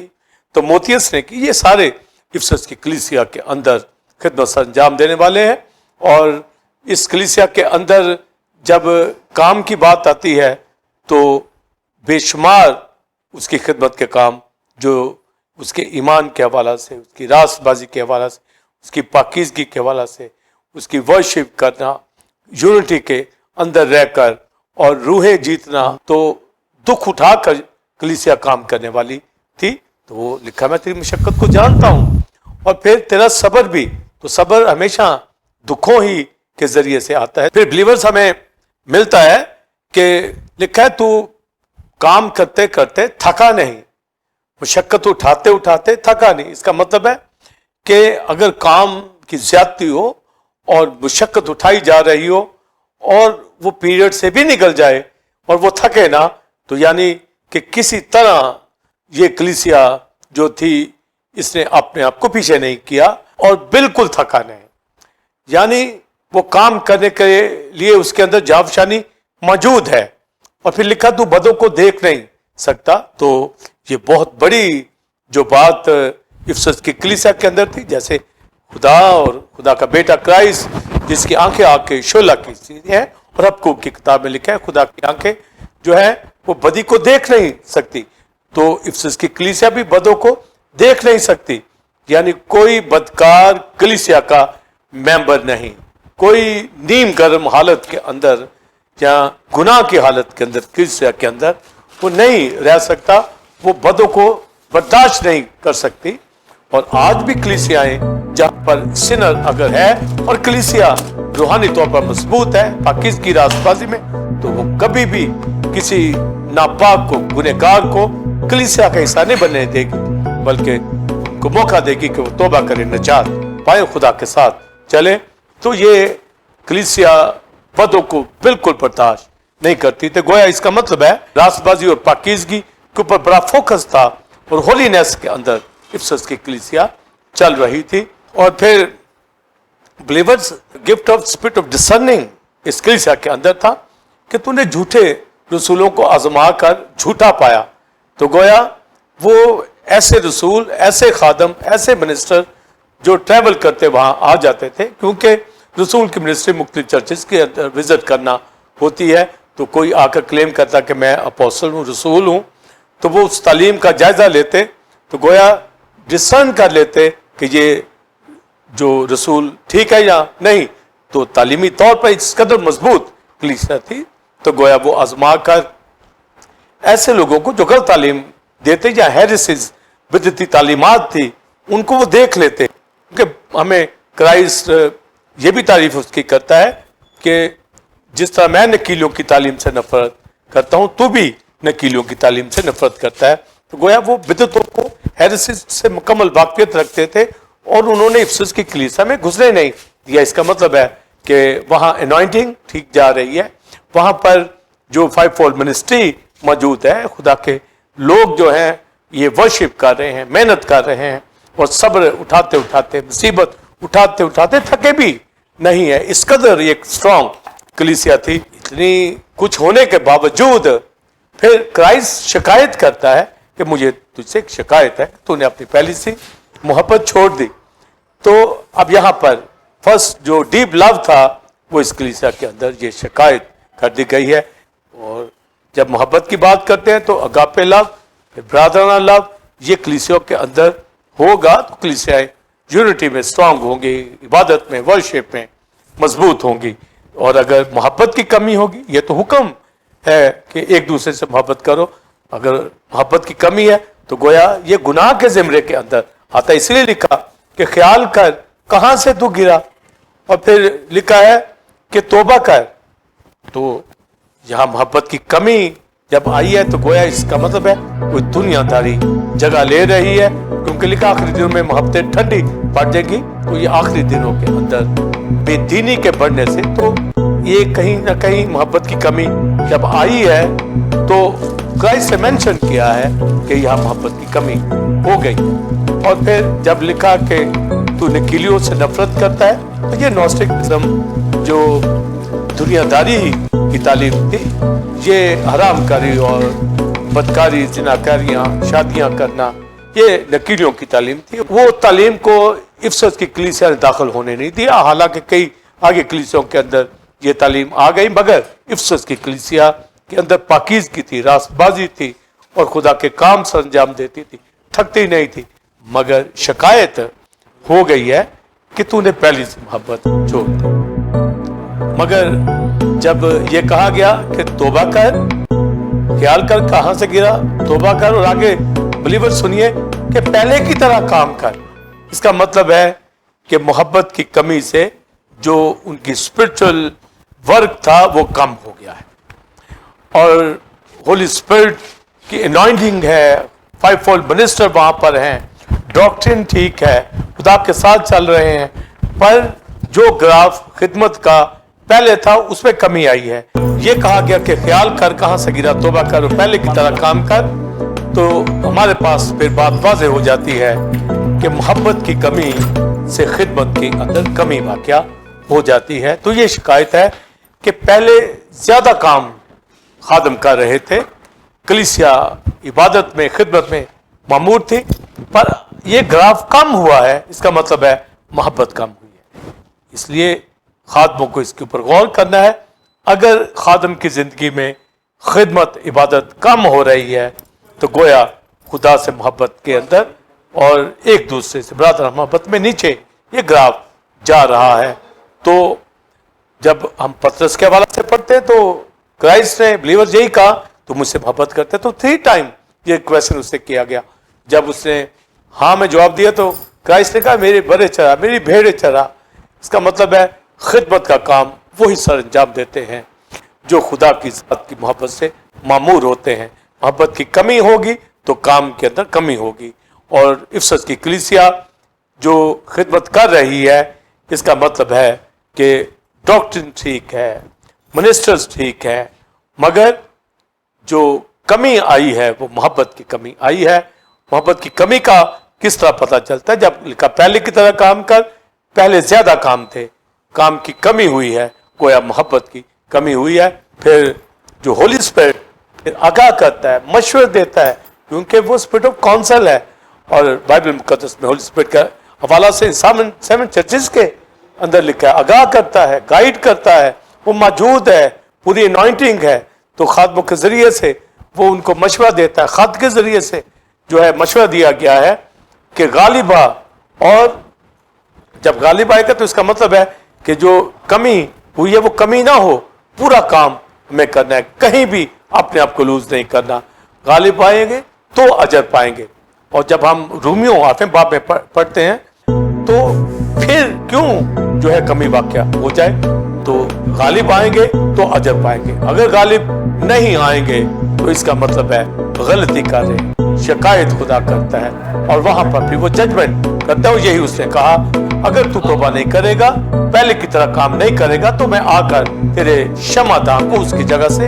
[SPEAKER 2] तो मोतियस ने की। ये सारे इफिसस की कलीसिया के अंदर खिदमत सर अंजाम देने वाले हैं। और इस कलीसिया के अंदर जब काम की बात आती है तो बेशुमार उसकी खिदमत के काम, जो उसके ईमान के हवाला से, उसकी रास्तबाजी के हवाला से, उसकी पाकीज़गी के हवाला से, उसकी वर्शिप करना, यूनिटी के अंदर रहकर और रूहें जीतना, तो दुख उठाकर कलीसिया काम करने वाली थी। तो वो लिखा मैं तेरी मशक्कत को जानता हूं और फिर तेरा सब्र भी, तो सब्र हमेशा दुखों ही के जरिए से आता है। फिर बिलीवर्स हमें मिलता है कि लिखा है तू काम करते करते थका नहीं, मशक्कत उठाते उठाते थका नहीं। इसका मतलब है कि अगर काम की ज्यादती हो और मशक्कत उठाई जा रही हो और वो पीरियड से भी निकल जाए और वो थके ना, तो यानी कि किसी तरह ये कलीसिया जो थी इसने अपने आप को पीछे नहीं किया और बिल्कुल थका नहीं, यानी वो काम करने के लिए उसके अंदर जावशानी मौजूद है। और फिर लिखा तू बदों को देख नहीं सकता। तो ये बहुत बड़ी जो बात इफिसस की कलीसिया के अंदर थी, जैसे खुदा और खुदा का बेटा क्राइस्ट जिसकी आंखें आंखें शोला की चीज है, और हबक्कूक की किताब में लिखा है खुदा की आंखें जो है वो बदी को देख नहीं सकती। तो इफिसस की कलीसिया भी बदों को देख नहीं सकती, यानी कोई बदकार कलीसिया का मेंबर नहीं, कोई नीम गर्म हालत के अंदर या गुनाह की हालत के अंदर कलीसिया के अंदर वो नहीं रह सकता, वो बदों को बर्दाश्त नहीं कर सकती। और आज भी कलीसियाएं जहां पर सिनर अगर है और कलीसिया रूहानी तौर पर मजबूत है पाकीज़ की रास्तबाजी में, तो वो कभी भी किसी नापाक को, गुनहगार को कलीसिया का हिस्सा नहीं बनने देगी, बल्कि उनको मौका देगी कि वो तौबा करे, नजात पाए, खुदा के साथ चले। तो ये कलीसिया बदों को बिल्कुल बर्दाश्त नहीं करती थी। गोया इसका मतलब है रास्तबाजी और पाकीज़गी के ऊपर बड़ा फोकस था और होलीनेस के अंदर इफिसस की कलीसिया चल रही थी। और फिर believers gift of spirit of discerning इस कलीसिया के अंदर था कि तूने झूठे रसूलों को आजमा कर झूठा पाया, तो गोया वो ऐसे रसूल, ऐसे खादम, ऐसे मिनिस्टर जो ट्रैवल करते वहां आ जाते थे, क्योंकि रसूल की मिनिस्ट्री मुख्तलिफ चर्चेस के अंदर विजिट करना होती है। तो कोई आकर क्लेम करता कि मैं अपोस्टल हूँ, रसूल हूँ, तो वो उस तालीम का जायजा लेते, तो गोया डिसर्न कर लेते कि ये जो रसूल ठीक है या नहीं। तो तालीमी तौर पर इस कदर मजबूत कलीसिया थी, तो गोया वो आजमा कर ऐसे लोगों को जो गलत तालीम देते या हेरेसिस बिदअती तालीमात थी उनको वो देख लेते। क्योंकि हमें क्राइस्ट ये भी तारीफ उसकी करता है कि जिस तरह मैं नकीलों की तालीम से नफरत करता हूं, तू भी नकीलों की तालीम से नफरत करता है। तो गोया वो बिदअतों को, हेरेसिस से मुकम्मल वाकियत रखते थे और उन्होंने इफिसस की कलीसिया में घुसने नहीं दिया। इसका मतलब है कि वहां अनॉइंटिंग ठीक जा रही है, वहां पर जो फाइव फोल्ड मिनिस्ट्री मौजूद है, खुदा के लोग जो हैं ये वर्शिप कर रहे हैं, मेहनत कर रहे हैं और सब्र उठाते उठाते, मुसीबत उठाते उठाते थके भी नहीं है। इस कदर एक स्ट्रॉन्ग कलीसिया थी। इतनी कुछ होने के बावजूद फिर क्राइस्ट शिकायत करता है कि मुझे तुझसे एक शिकायत है, तूने अपनी पहली सी मोहब्बत छोड़ दी। तो अब यहाँ पर फर्स्ट जो डीप लव था वो इस कलीसिया के अंदर ये शिकायत कर दी गई है। और जब मोहब्बत की बात करते हैं तो अगापे लव, ब्रादराना लव, ये कलीसिया के अंदर होगा तो कलीसियाएं यूनिटी में स्ट्रांग होंगी, इबादत में, वर्शिप में मजबूत होंगी। और अगर मोहब्बत की कमी होगी, ये तो हुक्म है कि एक दूसरे से मोहब्बत करो, अगर मोहब्बत की कमी है तो गोया ये गुनाह के ज़िम्रे के अंदर आता है। इसलिए लिखा कि ख्याल कर कहाँ से तू गिरा, और फिर लिखा है कि तौबा कर। तो यहाँ मोहब्बत की कमी जब आई है तो गोया इसका मतलब है कोई दुनियादारी जगह ले रही है, क्योंकि लिखा आखिरी दिनों में मोहब्बतें ठंडी पड़ जाएगी। तो ये आखिरी दिनों के अंदर बेदीनी के बढ़ने से तो ये कहीं ना कहीं मोहब्बत की कमी जब आई है तो क्राइस्ट ने मेंशन किया है कि यहाँ मोहब्बत की कमी हो गई। और फिर जब लिखा कि तू निकीलियों से नफरत करता है, तो ये नॉस्टिकिज्म जो दुनियादारी की तालीम थी, ये हरामकारी और बदकारी, जिनाकारियाँ, शादियाँ करना, ये नकीलियों की तालीम थी। वो तालीम को इफसस की कलीसिया ने दाखिल होने नहीं दिया। हालांकि कई आगे कलीसियों के अंदर ये तालीम आ गई, मगर इफसस की कलीसिया के अंदर पाकीज़गी थी, रास्तबाजी थी और खुदा के काम सर अंजाम देती थी, थकती नहीं थी। मगर शिकायत हो गई है कि तूने पहली से मोहब्बत छोड़ दी। मगर जब ये कहा गया कि तौबा कर, ख्याल कर कहां से गिरा, तौबा कर, और आगे बिलीवर सुनिए कि पहले की तरह काम कर। इसका मतलब है कि मोहब्बत की कमी से जो उनकी स्पिरिचुअल वर्क था वो कम हो गया है। और होली स्पिरिट की अनॉइंटिंग है, फाइव फोल्ड मिनिस्टर वहां पर हैं, डॉक्ट्रिन ठीक है, खुदा के साथ चल रहे हैं, पर जो ग्राफ खिदमत का पहले था उसमें कमी आई है। ये कहा गया कि ख्याल कर कहां से गिरा, तौबा कर और पहले की तरह काम कर। तो हमारे पास फिर बात वाज़ेह हो जाती है कि मोहब्बत की कमी से खिदमत के अंदर कमी वाक़या हो जाती है। तो ये शिकायत है कि पहले ज्यादा काम खादम कर रहे थे, कलीसिया इबादत में, खिदमत में मामूर थी, पर यह ग्राफ कम हुआ है। इसका मतलब है मोहब्बत कम हुई है। इसलिए खादमों को इसके ऊपर गौर करना है। अगर खादम की जिंदगी में खिदमत, इबादत कम हो रही है तो गोया खुदा से मोहब्बत के अंदर और एक दूसरे से बराबर मोहब्बत में नीचे ये ग्राफ जा रहा है। तो जब हम पतरस के हवाले से पढ़ते हैं तो क्राइस्ट ने बिलीवर यही कहा, तो मुझसे मोहब्बत करते, तो 3 टाइम ये क्वेश्चन उससे किया गया। जब उसने हाँ में जवाब दिया तो क्राइस्ट ने कहा मेरे बड़े चरा, मेरी भेड़े चरा। इसका मतलब है खिदमत का काम वही सर अंजाम देते हैं जो खुदा की ज़ात की मोहब्बत से मामूर होते हैं। मोहब्बत की कमी होगी तो काम के अंदर कमी होगी। और इफसस की कलीसिया जो खिदमत कर रही है, इसका मतलब है कि डॉक्ट्रिन ठीक है, मिनिस्टर्स ठीक है, मगर जो कमी आई है वो मोहब्बत की कमी आई है। मोहब्बत की कमी का किस तरह पता चलता है? जब लिखा पहले की तरह काम कर, पहले ज्यादा काम थे, काम की कमी हुई है, गोया मोहब्बत की कमी हुई है। फिर जो होली स्पिरिट फिर आगाह करता है, मशवरा देता है, क्योंकि वो स्पिरिट ऑफ काउंसिल है। और बाइबल मुकद्दस में होली स्पिरिट का हवाला से 7 चर्चेस के अंदर लिखा है, आगाह करता है, गाइड करता है, वो मौजूद है, पूरी अनॉइंटिंग है। तो खादमों के जरिए से वो उनको मशवरा देता है। खत के जरिए से जो है मशवरा दिया गया है कि गालिबा, और जब गालिब आएगा तो इसका मतलब है कि जो कमी हुई है वो कमी ना हो, पूरा काम हमें करना है, कहीं भी अपने आप को लूज नहीं करना। गालिब आएंगे तो अजर पाएंगे। और जब हम रूमियों 8वें बाब में पढ़ते हैं तो फिर क्यों जो है कमी वाक़या हो जाए, तो गालिब आएंगे तो अजर पाएंगे, अगर गालिब नहीं आएंगे तो इसका मतलब है गलती कर रहे, शिकायत खुदा करता है और वहां पर भी वो जजमेंट करता है। यही उसने कहा, अगर तू तौबा नहीं करेगा, पहले की तरह काम नहीं करेगा, तो मैं आकर तेरे क्षमादान को उसकी जगह से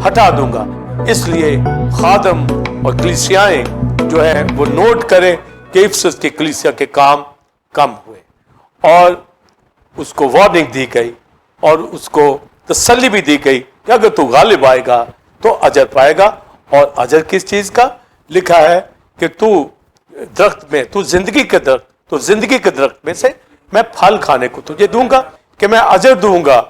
[SPEAKER 2] हटा दूंगा। इसलिए खादम और कलीसियाएं जो है वो नोट करें कि इफसस की कलीसिया के काम कम हुए और उसको वार्निंग दी गई और उसको तसल्ली भी दी गई कि अगर तू गालिब आएगा तो अजर पाएगा। और अजर किस चीज का? लिखा है कि तू दरख्त में, तू जिंदगी के दरख्त, तो जिंदगी के दरख्त में से मैं फल खाने को तुझे दूंगा, कि मैं अजर दूंगा,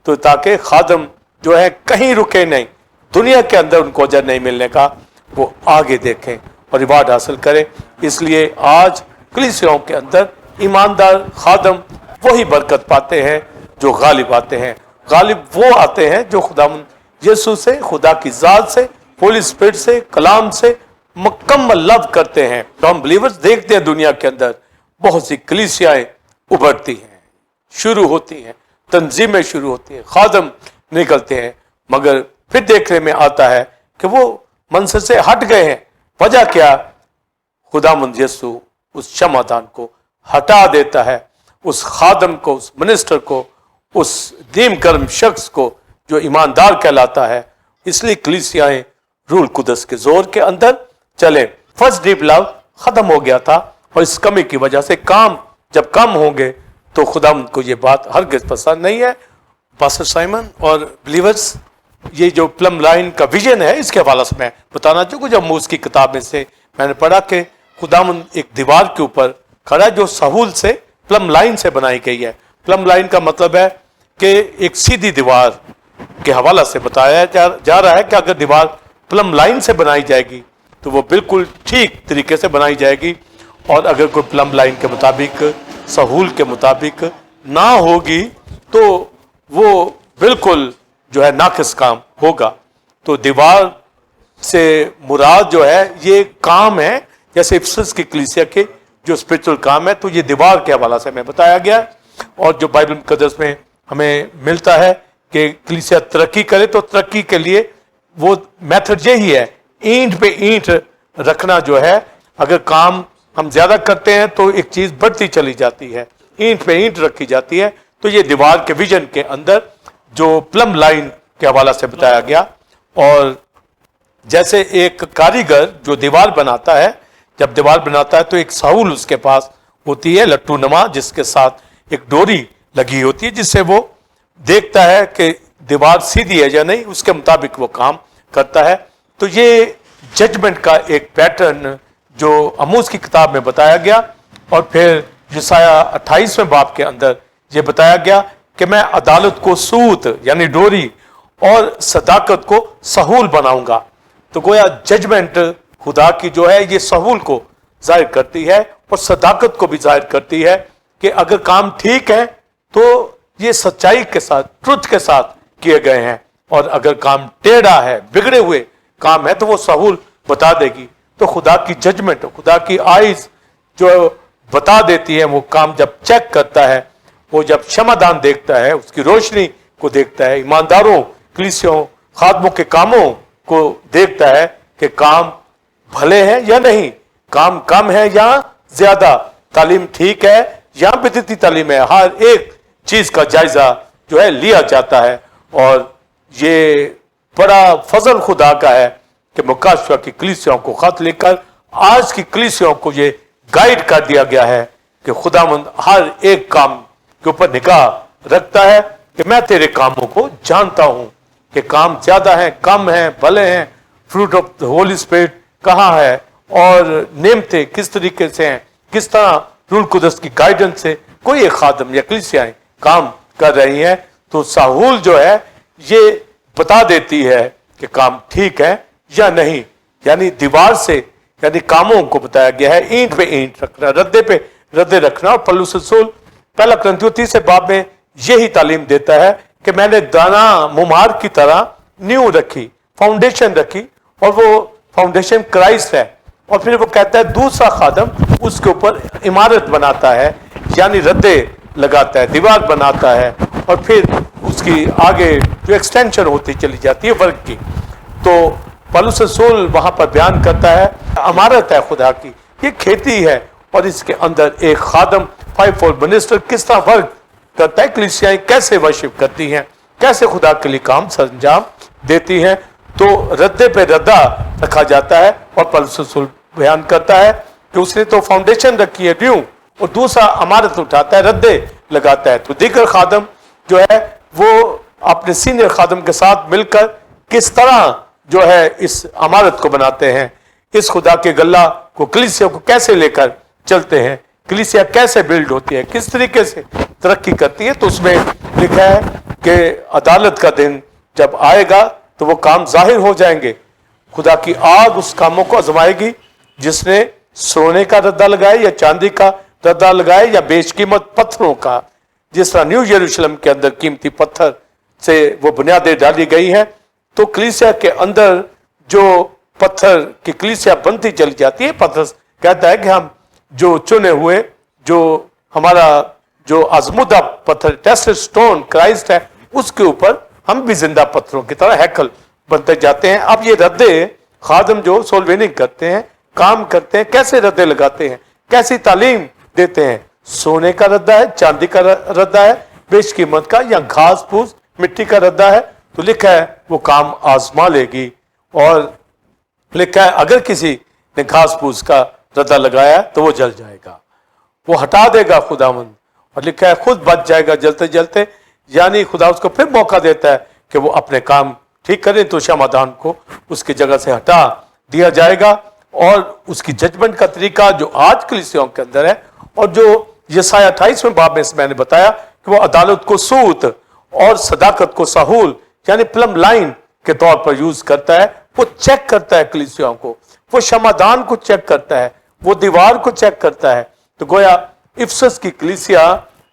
[SPEAKER 2] तो ताकि खादम जो है कहीं रुके नहीं, दुनिया के अंदर उनको अजर नहीं मिलने का, वो आगे देखें और रिवार्ड हासिल करें। इसलिए आज कलीसियाओं के अंदर ईमानदार खादम वही बरकत पाते हैं जो गालिब आते हैं। गालिब वो आते हैं जो खुदावंद यीशु से, खुदा की ज़ात से, होली स्पिरिट से, कलाम से मुकम्मल लव करते हैं। तो हम बिलीवर्स देखते हैं दुनिया के अंदर बहुत सी कलीसियाएं उभरती हैं, शुरू होती हैं, तंजीमें शुरू होती हैं, खादम निकलते हैं, मगर फिर देखने में आता है कि वो मंसर से हट गए हैं। वजह क्या? खुदावंद यीशु उस क्षमादान को हटा देता है, उस खादम को, उस मिनिस्टर को, उस दीन कर्म शख्स को जो ईमानदार कहलाता है। इसलिए कलीसियाएं रूल कुदस के जोर के अंदर चले। फर्स्ट डीप लव खत्म हो गया था और इस कमी की वजह से काम जब कम होंगे तो खुदावंद को ये बात हरगिज़ पसंद नहीं है। पास्टर साइमन और बिलीवर्स, ये जो प्लम लाइन का विजन है इसके हवाले से मैं बताना चाहूँगा। जब मूसा की किताब में से मैंने पढ़ा कि खुदावंद एक दीवार के ऊपर खड़ा जो सहूल से प्लम लाइन से बनाई गई है। प्लम लाइन का मतलब है कि एक सीधी दीवार के हवाला से बताया जा रहा है कि अगर दीवार प्लम लाइन से बनाई जाएगी तो वो बिल्कुल ठीक तरीके से बनाई जाएगी, और अगर कोई प्लम लाइन के मुताबिक, सहूल के मुताबिक ना होगी तो वो बिल्कुल जो है नाकिस काम होगा। तो दीवार से मुराद जो है ये काम है, जैसे इफिसस की कलीसिया के जो स्पिरिचुअल काम है, तो ये दीवार के हवाला से हमें बताया गया। और जो बाइबल मुकद्दस में हमें मिलता है कि कलीसिया तरक्की करे तो तरक्की के लिए वो मेथड यही है, ईंट पे ईंट रखना जो है। अगर काम हम ज्यादा करते हैं तो एक चीज बढ़ती चली जाती है, ईंट पे ईंट रखी जाती है। तो ये दीवार के विजन के अंदर जो प्लम लाइन के हवाला से बताया गया। और जैसे एक कारीगर जो दीवार बनाता है, जब दीवार बनाता है तो एक सहूल उसके पास होती है, लट्टू नमा, जिसके साथ एक डोरी लगी होती है, जिससे वो देखता है कि दीवार सीधी है या नहीं, उसके मुताबिक वो काम करता है। तो ये जजमेंट का एक पैटर्न जो आमोस की किताब में बताया गया। और फिर यशायाह 28वें बाब के अंदर ये बताया गया कि मैं अदालत को सूत यानी डोरी और सदाकत को सहूल बनाऊंगा। तो गोया जजमेंट खुदा की जो है ये सहूल को जाहिर करती है और सदाकत को भी जाहिर करती है कि अगर काम ठीक है तो ये सच्चाई के साथ, ट्रुथ के साथ किए गए हैं, और अगर काम टेढ़ा है, बिगड़े हुए काम है, तो वो सहूल बता देगी। तो खुदा की जजमेंट, खुदा की आइज जो बता देती है, वो काम जब चेक करता है, वो जब क्षमादान देखता है, उसकी रोशनी को देखता है, ईमानदारों, कलीसियों, खादमों के कामों को देखता है कि काम भले हैं या नहीं, काम कम है या ज्यादा, तालीम ठीक है या बिदअती तालीम है। हर एक चीज का जायजा जो है लिया जाता है। और ये बड़ा फजल खुदा का है कि मुकाशवा की कलीसियाओं को खत लिखकर आज की कलीसियाओं को ये गाइड कर दिया गया है कि खुदावंद हर एक काम के ऊपर निगाह रखता है कि मैं तेरे कामों को जानता हूं कि काम ज्यादा है, कम है, भले हैं, fruit of the Holi spirit कहाँ है, और नेमते किस तरीके से हैं, किस तरह रूल कुदस की गाइडेंस से कोई एक खादम या कलीसियाएं काम कर रही हैं। तो साहूल जो है ये बता देती है कि काम ठीक है या नहीं, यानी दीवार से, यानी कामों को बताया गया है, ईंट पे ईंट रखना, रद्दे पे रद्दे रखना। और पौलुस रसूल पहला कुरिन्थियों 30 बाब में यही तालीम देता है कि मैंने दाना मुमार की तरह नींव रखी, फाउंडेशन रखी, और वो फाउंडेशन क्राइस्ट है। और फिर वो कहता है दूसरा खादम उसके ऊपर इमारत बनाता है, यानी रद्दे लगाता है, दीवार बनाता है, और फिर उसकी आगे जो एक्सटेंशन होती चली जाती है वर्ग की। तो पौलुस रसूल वहां पर बयान करता है इमारत है खुदा की, ये खेती है, और इसके अंदर एक खादम, फाइव फोल्ड मिनिस्टर किस तरह वर्क करता है, कलीसियाएं कैसे वर्शिप करती हैं, कैसे खुदा के लिए काम सरंजाम देती हैं। तो रद्दे पे रद्दा रखा जाता है, और पौलुस रसूल बयान करता है कि उसने तो फाउंडेशन रखी है न्यू, और दूसरा इमारत उठाता है, रद्दे लगाता है। तो दीगर खादम जो है वो अपने सीनियर खादम के साथ मिलकर किस तरह जो है इस इमारत को बनाते हैं, इस खुदा के गल्ला को, कलीसिया को कैसे लेकर चलते हैं, कलीसिया कैसे बिल्ड होती है, किस तरीके से तरक्की करती है। तो उसमें लिखा है कि अदालत का दिन जब आएगा तो वो काम जाहिर हो जाएंगे, खुदा की आग उस कामों को आजमाएगी जिसने सोने का रद्दा लगाए या चांदी का रद्दा लगाए या बेशकीमत पत्थरों का जिस तरह न्यू यरूशलेम के अंदर कीमती पत्थर से वो बुनियादें डाली गई है, तो कलीसिया के अंदर जो पत्थर की कलीसिया बनती चली जाती है। पत्थर कहता है कि हम जो चुने हुए, जो हमारा जो आजमुदा पत्थर टेस्टेड स्टोन क्राइस्ट है, उसके ऊपर हम भी जिंदा पत्थरों की तरह हैकल बनते जाते हैं। अब ये रद्दे खादम जो सोल विनिंग करते हैं, काम करते हैं, कैसे रद्दे लगाते हैं, कैसी तालीम देते हैं। सोने का रद्दा है, चांदी का रद्दा है, बेशकीमत का, या घास फूस मिट्टी का रद्दा है। तो लिखा है वो काम आजमा लेगी, और लिखा है अगर किसी ने घास फूस का रद्दा लगाया तो वो जल जाएगा, वो हटा देगा खुदावंद, और लिखा है खुद बच जाएगा जलते जलते। यानी खुदा उसको फिर मौका देता है कि वो अपने काम ठीक करे, तो क्षमादान को उसकी जगह से हटा दिया जाएगा। और उसकी जजमेंट का तरीका जो आज कलीसियाओं के अंदर है, और जो यशायाह 28वें बाब में मैंने बताया कि वो अदालत को सूत और सदाकत को साहूल यानी प्लम लाइन के तौर पर यूज करता है। वो चेक करता है कलीसियाओं को, वो क्षमादान को चेक करता है, वो दीवार को चेक करता है। तो गोया इफसस की कलीसिया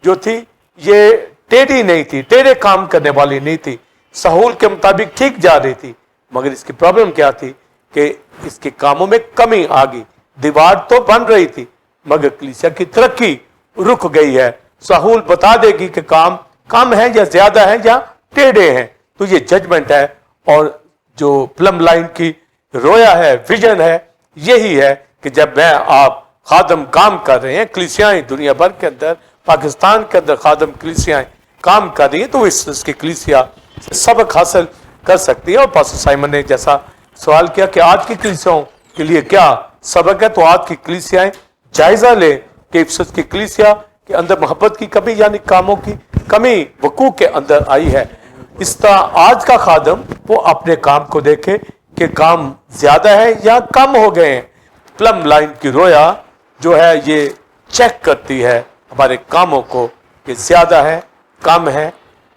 [SPEAKER 2] जो थी ये टेढ़ी नहीं थी, टेढ़े काम करने वाली नहीं थी, साहूल के मुताबिक ठीक जा रही थी। मगर इसकी प्रॉब्लम क्या थी कि इसके कामों में कमी आ गई। दीवार तो बन रही थी मगर कलीसिया की तरक्की रुक गई है। साहूल बता देगी कि काम कम है या ज्यादा है या टेढ़े हैं। तो ये जजमेंट है, और जो प्लम लाइन की रोया है, विजन है, यही है कि जब मैं आप खादम काम कर रहे हैं, कलीसियाएं दुनिया भर के अंदर, पाकिस्तान के अंदर खादम कलीसियाएं काम कर रही है, तो इसकी कलीसिया से सबक हासिल कर सकती है। और पास्टर साइमन ने जैसा सवाल किया कि आज की कलीसियाओं के लिए क्या सबक है, तो आज की कलीसियाएं जायजा ले कि इफसस की कलीसिया के अंदर मोहब्बत की कमी यानी कामों की कमी वकूअ के अंदर आई है। इस तरह आज का खादम वो अपने काम को देखे कि काम ज्यादा है या कम हो गए हैं। प्लम लाइन की रोया जो है ये चेक करती है हमारे कामों को कि ज्यादा है, कम है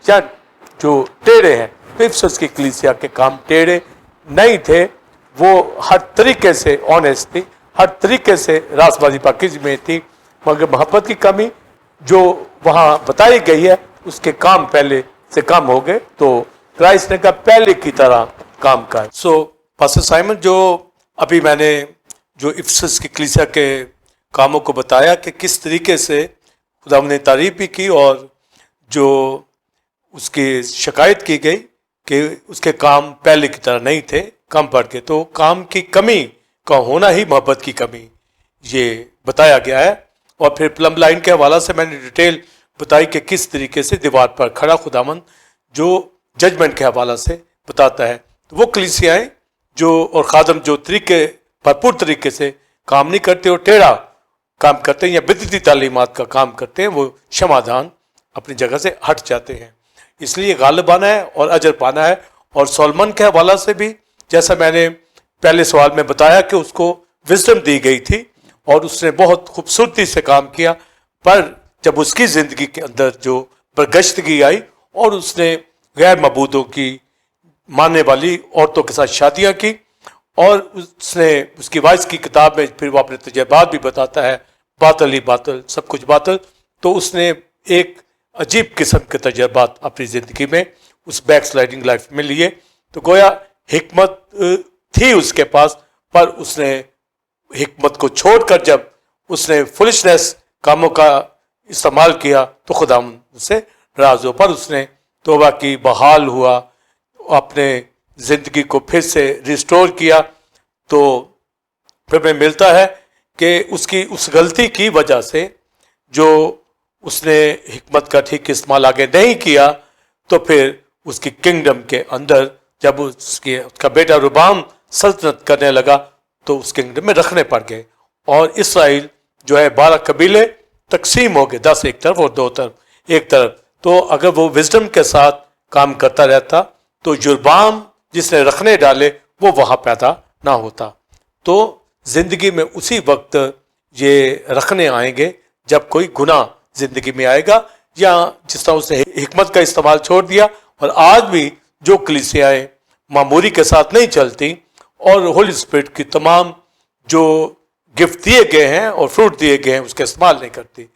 [SPEAKER 2] या जो टेढ़े हैं। तो इफसस की कलीसिया के काम टेढ़े नहीं थे, वो हर तरीके से ऑनेस्ट थी, हर तरीके से रासबाजी पाकीज़गी में थी, मगर मोहब्बत की कमी जो वहाँ बताई गई है उसके काम पहले से कम हो गए। तो क्राइस्ट ने कहा पहले की तरह काम कर। सो पास्टर साइमन, जो अभी मैंने जो इफसस की कलीसिया के कामों को बताया कि किस तरीके से खुदा ने तारीफ भी की और जो उसकी शिकायत की गई कि उसके काम पहले की तरह नहीं थे, कम पड़ गए। तो काम की कमी का होना ही मोहब्बत की कमी ये बताया गया है। और फिर प्लम लाइन के हवाला से मैंने डिटेल बताई कि किस तरीके से दीवार पर खड़ा खुदामंद जो जजमेंट के हवाला से बताता है। तो वो कलीसियाएं जो और खादम जो तरीके भरपूर तरीके से काम नहीं करते और टेढ़ा काम करते हैं या बिदती तालीमात का काम करते हैं, वो क्षमादान अपनी जगह से हट जाते हैं। इसलिए गालिब आना है और अजर पाना है। और सोलमन के हवाला से भी जैसा मैंने पहले सवाल में बताया कि उसको विजडम दी गई थी और उसने बहुत खूबसूरती से काम किया, पर जब उसकी ज़िंदगी के अंदर जो बरगश्तगी आई और उसने गैर मबूदों की मानने वाली औरतों के साथ शादियां की, और उसने उसकी वाइस की किताब में फिर वो अपने तजर्बात भी बताता है, बातल ही बातल, सब कुछ बातल। तो उसने एक अजीब किस्म के तजर्बात अपनी ज़िंदगी में उस बैक स्लाइडिंग लाइफ में लिए। तो गोया हिकमत थी उसके पास, पर उसने हिकमत को छोड़कर जब उसने फुलिशनेस कामों का इस्तेमाल किया तो खुदा उससे नाराज़ हो। पर उसने तौबा की, बहाल हुआ, अपने ज़िंदगी को फिर से रिस्टोर किया। तो फिर में मिलता है कि उसकी उस गलती की वजह से जो उसने हिकमत का ठीक इस्तेमाल आगे नहीं किया, तो फिर उसकी किंगडम के अंदर जब उसका बेटा रुबाम सल्तनत करने लगा तो उस किंगडम में रखने पड़ गए। और इसराइल जो है 12 कबीले तकसीम हो गए, 10 एक तरफ और 2 तरफ एक तरफ। तो अगर वो विजडम के साथ काम करता रहता तो जुर्बाम जिसने रखने डाले वो वहाँ पैदा ना होता। तो जिंदगी में उसी वक्त ये रखने आएंगे जब कोई गुनाह जिंदगी में आएगा, या जिस तरह उसने हिकमत का इस्तेमाल छोड़ दिया। और आज भी जो कलीसियाएं मामूरी के साथ नहीं चलती और होली स्पिरिट की तमाम जो गिफ्ट दिए गए हैं और फ्रूट दिए गए हैं उसका इस्तेमाल नहीं करती,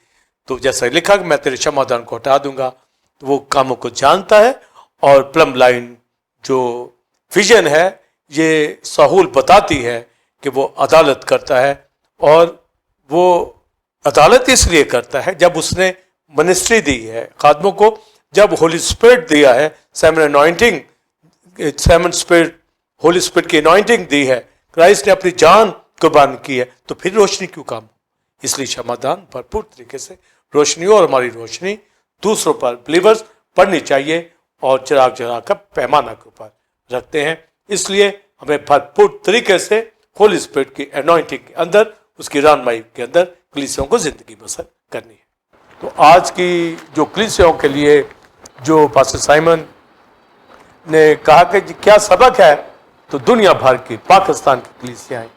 [SPEAKER 2] तो जैसा लिखा कि मैं तेरे क्षमादान को हटा दूंगा, तो वो कामों को जानता है। और प्लम लाइन जो विजन है, ये साहुल बताती है कि वो अदालत करता है, और वो अदालत इसलिए करता है जब उसने मिनिस्ट्री दी है खादमों को, जब होली स्पिरिट दिया है, seven anointing, seven spirit, Holi spirit की अनॉइंटिंग दी है, क्राइस्ट ने अपनी जान कुर्बान की है, तो फिर रोशनी क्यों काम? इसलिए क्षमादान भरपूर तरीके से रोशनी हो, और हमारी रोशनी दूसरों पर बिलीवर्स पड़नी चाहिए, और चिराग जला कर पैमाना के ऊपर रखते हैं। इसलिए हमें भरपूर तरीके से होली स्पिरिट की अनॉइंटिंग के अंदर, उसकी रहनुमाई के अंदर कलीसियाओं को जिंदगी बसर करनी है। तो आज की जो कलीसियाओं के लिए जो पास्टर साइमन ने कहा कि क्या सबक है, तो दुनिया भर की, पाकिस्तान की कलीसियाएं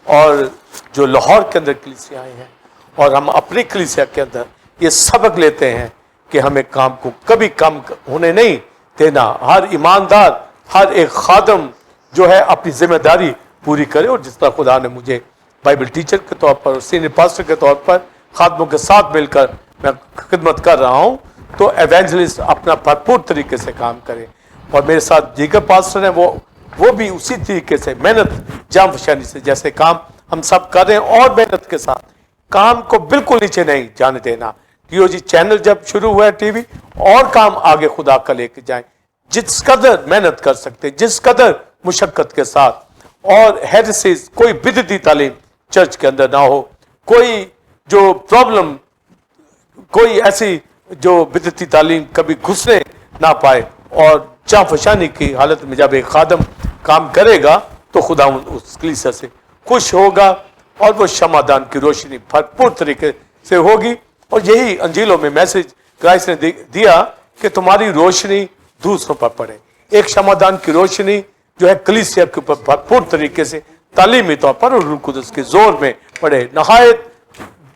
[SPEAKER 2] और जो लाहौर के अंदर कलीसियाएं हैं, और हम अपनी कलीसिया के अंदर ये सबक लेते हैं कि हमें काम को कभी कम होने नहीं देना। हर ईमानदार, हर एक खादम जो है अपनी जिम्मेदारी पूरी करे, और जिस तरह खुदा ने मुझे बाइबल टीचर के तौर पर, सीनियर पास्टर के तौर पर खादमों के साथ मिलकर मैं खिदमत कर रहा हूँ, तो एवेंजलिस्ट अपना भरपूर तरीके से काम करें। और मेरे साथ दीगर पास्टर हैं, वो भी उसी तरीके से मेहनत जामफशानी से, जैसे काम हम सब कर रहे हैं, और मेहनत के साथ काम को बिल्कुल नीचे नहीं जाने देना। टीओजी चैनल जब शुरू हुआ है टीवी, और काम आगे खुदा का लेके जाएं, जिस कदर मेहनत कर सकते, जिस कदर मुशक्कत के साथ, और हेरेसीज, कोई बिदती तालीम चर्च के अंदर ना हो, कोई जो प्रॉब्लम, कोई ऐसी जो बिदती तालीम कभी घुसने ना पाए। और जाफशानी की हालत में जब एक खादम काम करेगा, तो खुदा उस कलीसिया से खुश होगा, और वो क्षमादान की रोशनी भरपूर तरीके से होगी। और यही अंजीलों में मैसेज क्राइस्ट ने दिया कि तुम्हारी रोशनी दूसरों पर पड़े। एक क्षमादान की रोशनी जो है कलीसिया के ऊपर भरपूर तरीके से तालीमी तौर पर और रूह कुदस के जोर में पड़े, नहायत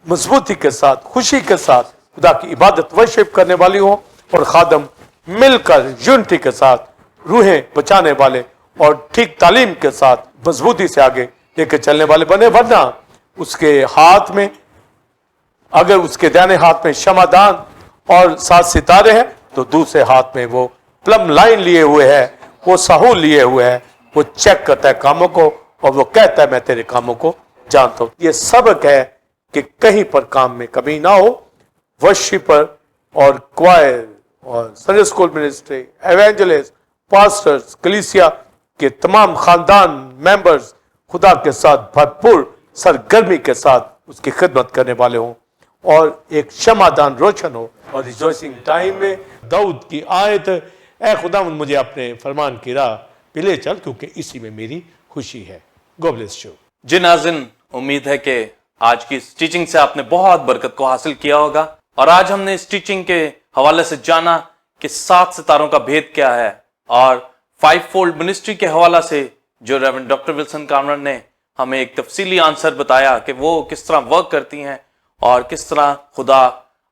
[SPEAKER 2] मजबूती के साथ, खुशी के साथ खुदा की इबादत वर्शिप करने वाली हो, और खादम मिलकर यूनिटी के साथ रूहें बचाने वाले और ठीक तालीम के साथ मजबूती से आगे लेकर चलने वाले बने। वरना उसके हाथ में, अगर उसके दाहिने हाथ में क्षमादान और 7 सितारे हैं, तो दूसरे हाथ में वो प्लम लाइन लिए हुए है, वो साहुल लिए हुए है, वो चेक करता है कामों को, और वो कहता है मैं तेरे कामों को जानता हूं। ये सबक है कि कहीं पर काम में कमी ना हो। वर्शिपर और क्वायर और Sunday school ministry, evangelist, pastors, कलीसिया के तमाम खानदान मेंबर्स खुदा के साथ भरपूर सरगर्मी के साथ उसकी खिदमत करने वाले हों, और एक क्षमादान रोशन हो। और रिजॉइसिंग टाइम में दाऊद की आयत, ऐ खुदा मुझे अपने फरमान की राह पे ले चल, क्योंकि इसी में मेरी खुशी है। God bless you.
[SPEAKER 1] जी नाज़रीन, उम्मीद है कि आज की इस टीचिंग से आपने बहुत बरकत को हासिल किया होगा। और आज हमने इस टीचिंग के हवाले से जाना कि 7 सितारों का भेद क्या है, और 5 फोल्ड मिनिस्ट्री के हवाला से जो रेवरेंड डॉक्टर विल्सन कामरन ने हमें एक तफसीली आंसर बताया कि वो किस तरह वर्क करती हैं और किस तरह खुदा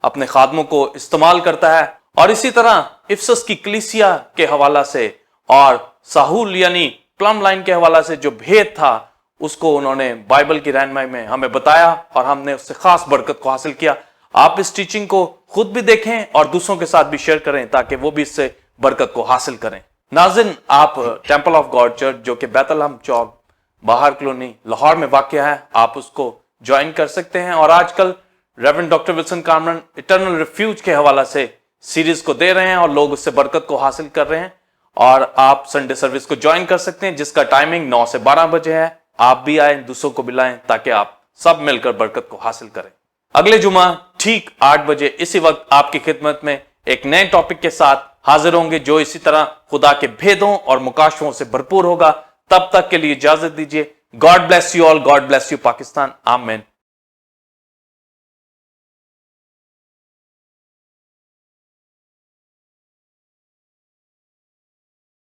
[SPEAKER 1] अपने खादमों को इस्तेमाल करता है। और इसी तरह इफसस की कलीसिया के हवाला से और साहुल यानी प्लम लाइन के हवाला से जो भेद था, उसको उन्होंने बाइबल की रहनुमाई में हमें बताया, और हमने उससे खास बरकत को हासिल किया। आप इस टीचिंग को खुद भी देखें और दूसरों के साथ भी शेयर करें, ताकि वो भी इससे बरकत को हासिल करें। नाज़रीन, आप टेंपल ऑफ गॉड चर्च जो कि बैतलहम चौक, बाहर कॉलोनी, लाहौर में वाक़ है, आप उसको ज्वाइन कर सकते हैं। और आजकल reverend doctor Wilson Kamran eternal refuge के हवाला से सीरीज को दे रहे हैं, और लोग उससे बरकत को हासिल कर रहे हैं। और आप संडे सर्विस को ज्वाइन कर सकते हैं, जिसका टाइमिंग 9 से 12 बजे है। आप भी आए, दूसरों को भी लाएं, ताकि आप सब मिलकर बरकत को हासिल करें। अगले जुमा ठीक 8 बजे इसी वक्त आपकी खिदमत में एक नए टॉपिक के साथ हाजिर होंगे, जो इसी तरह खुदा के भेदों और मुकाशफों से भरपूर होगा। तब तक के लिए इजाजत दीजिए। God bless you all, God bless you Pakistan. आमीन।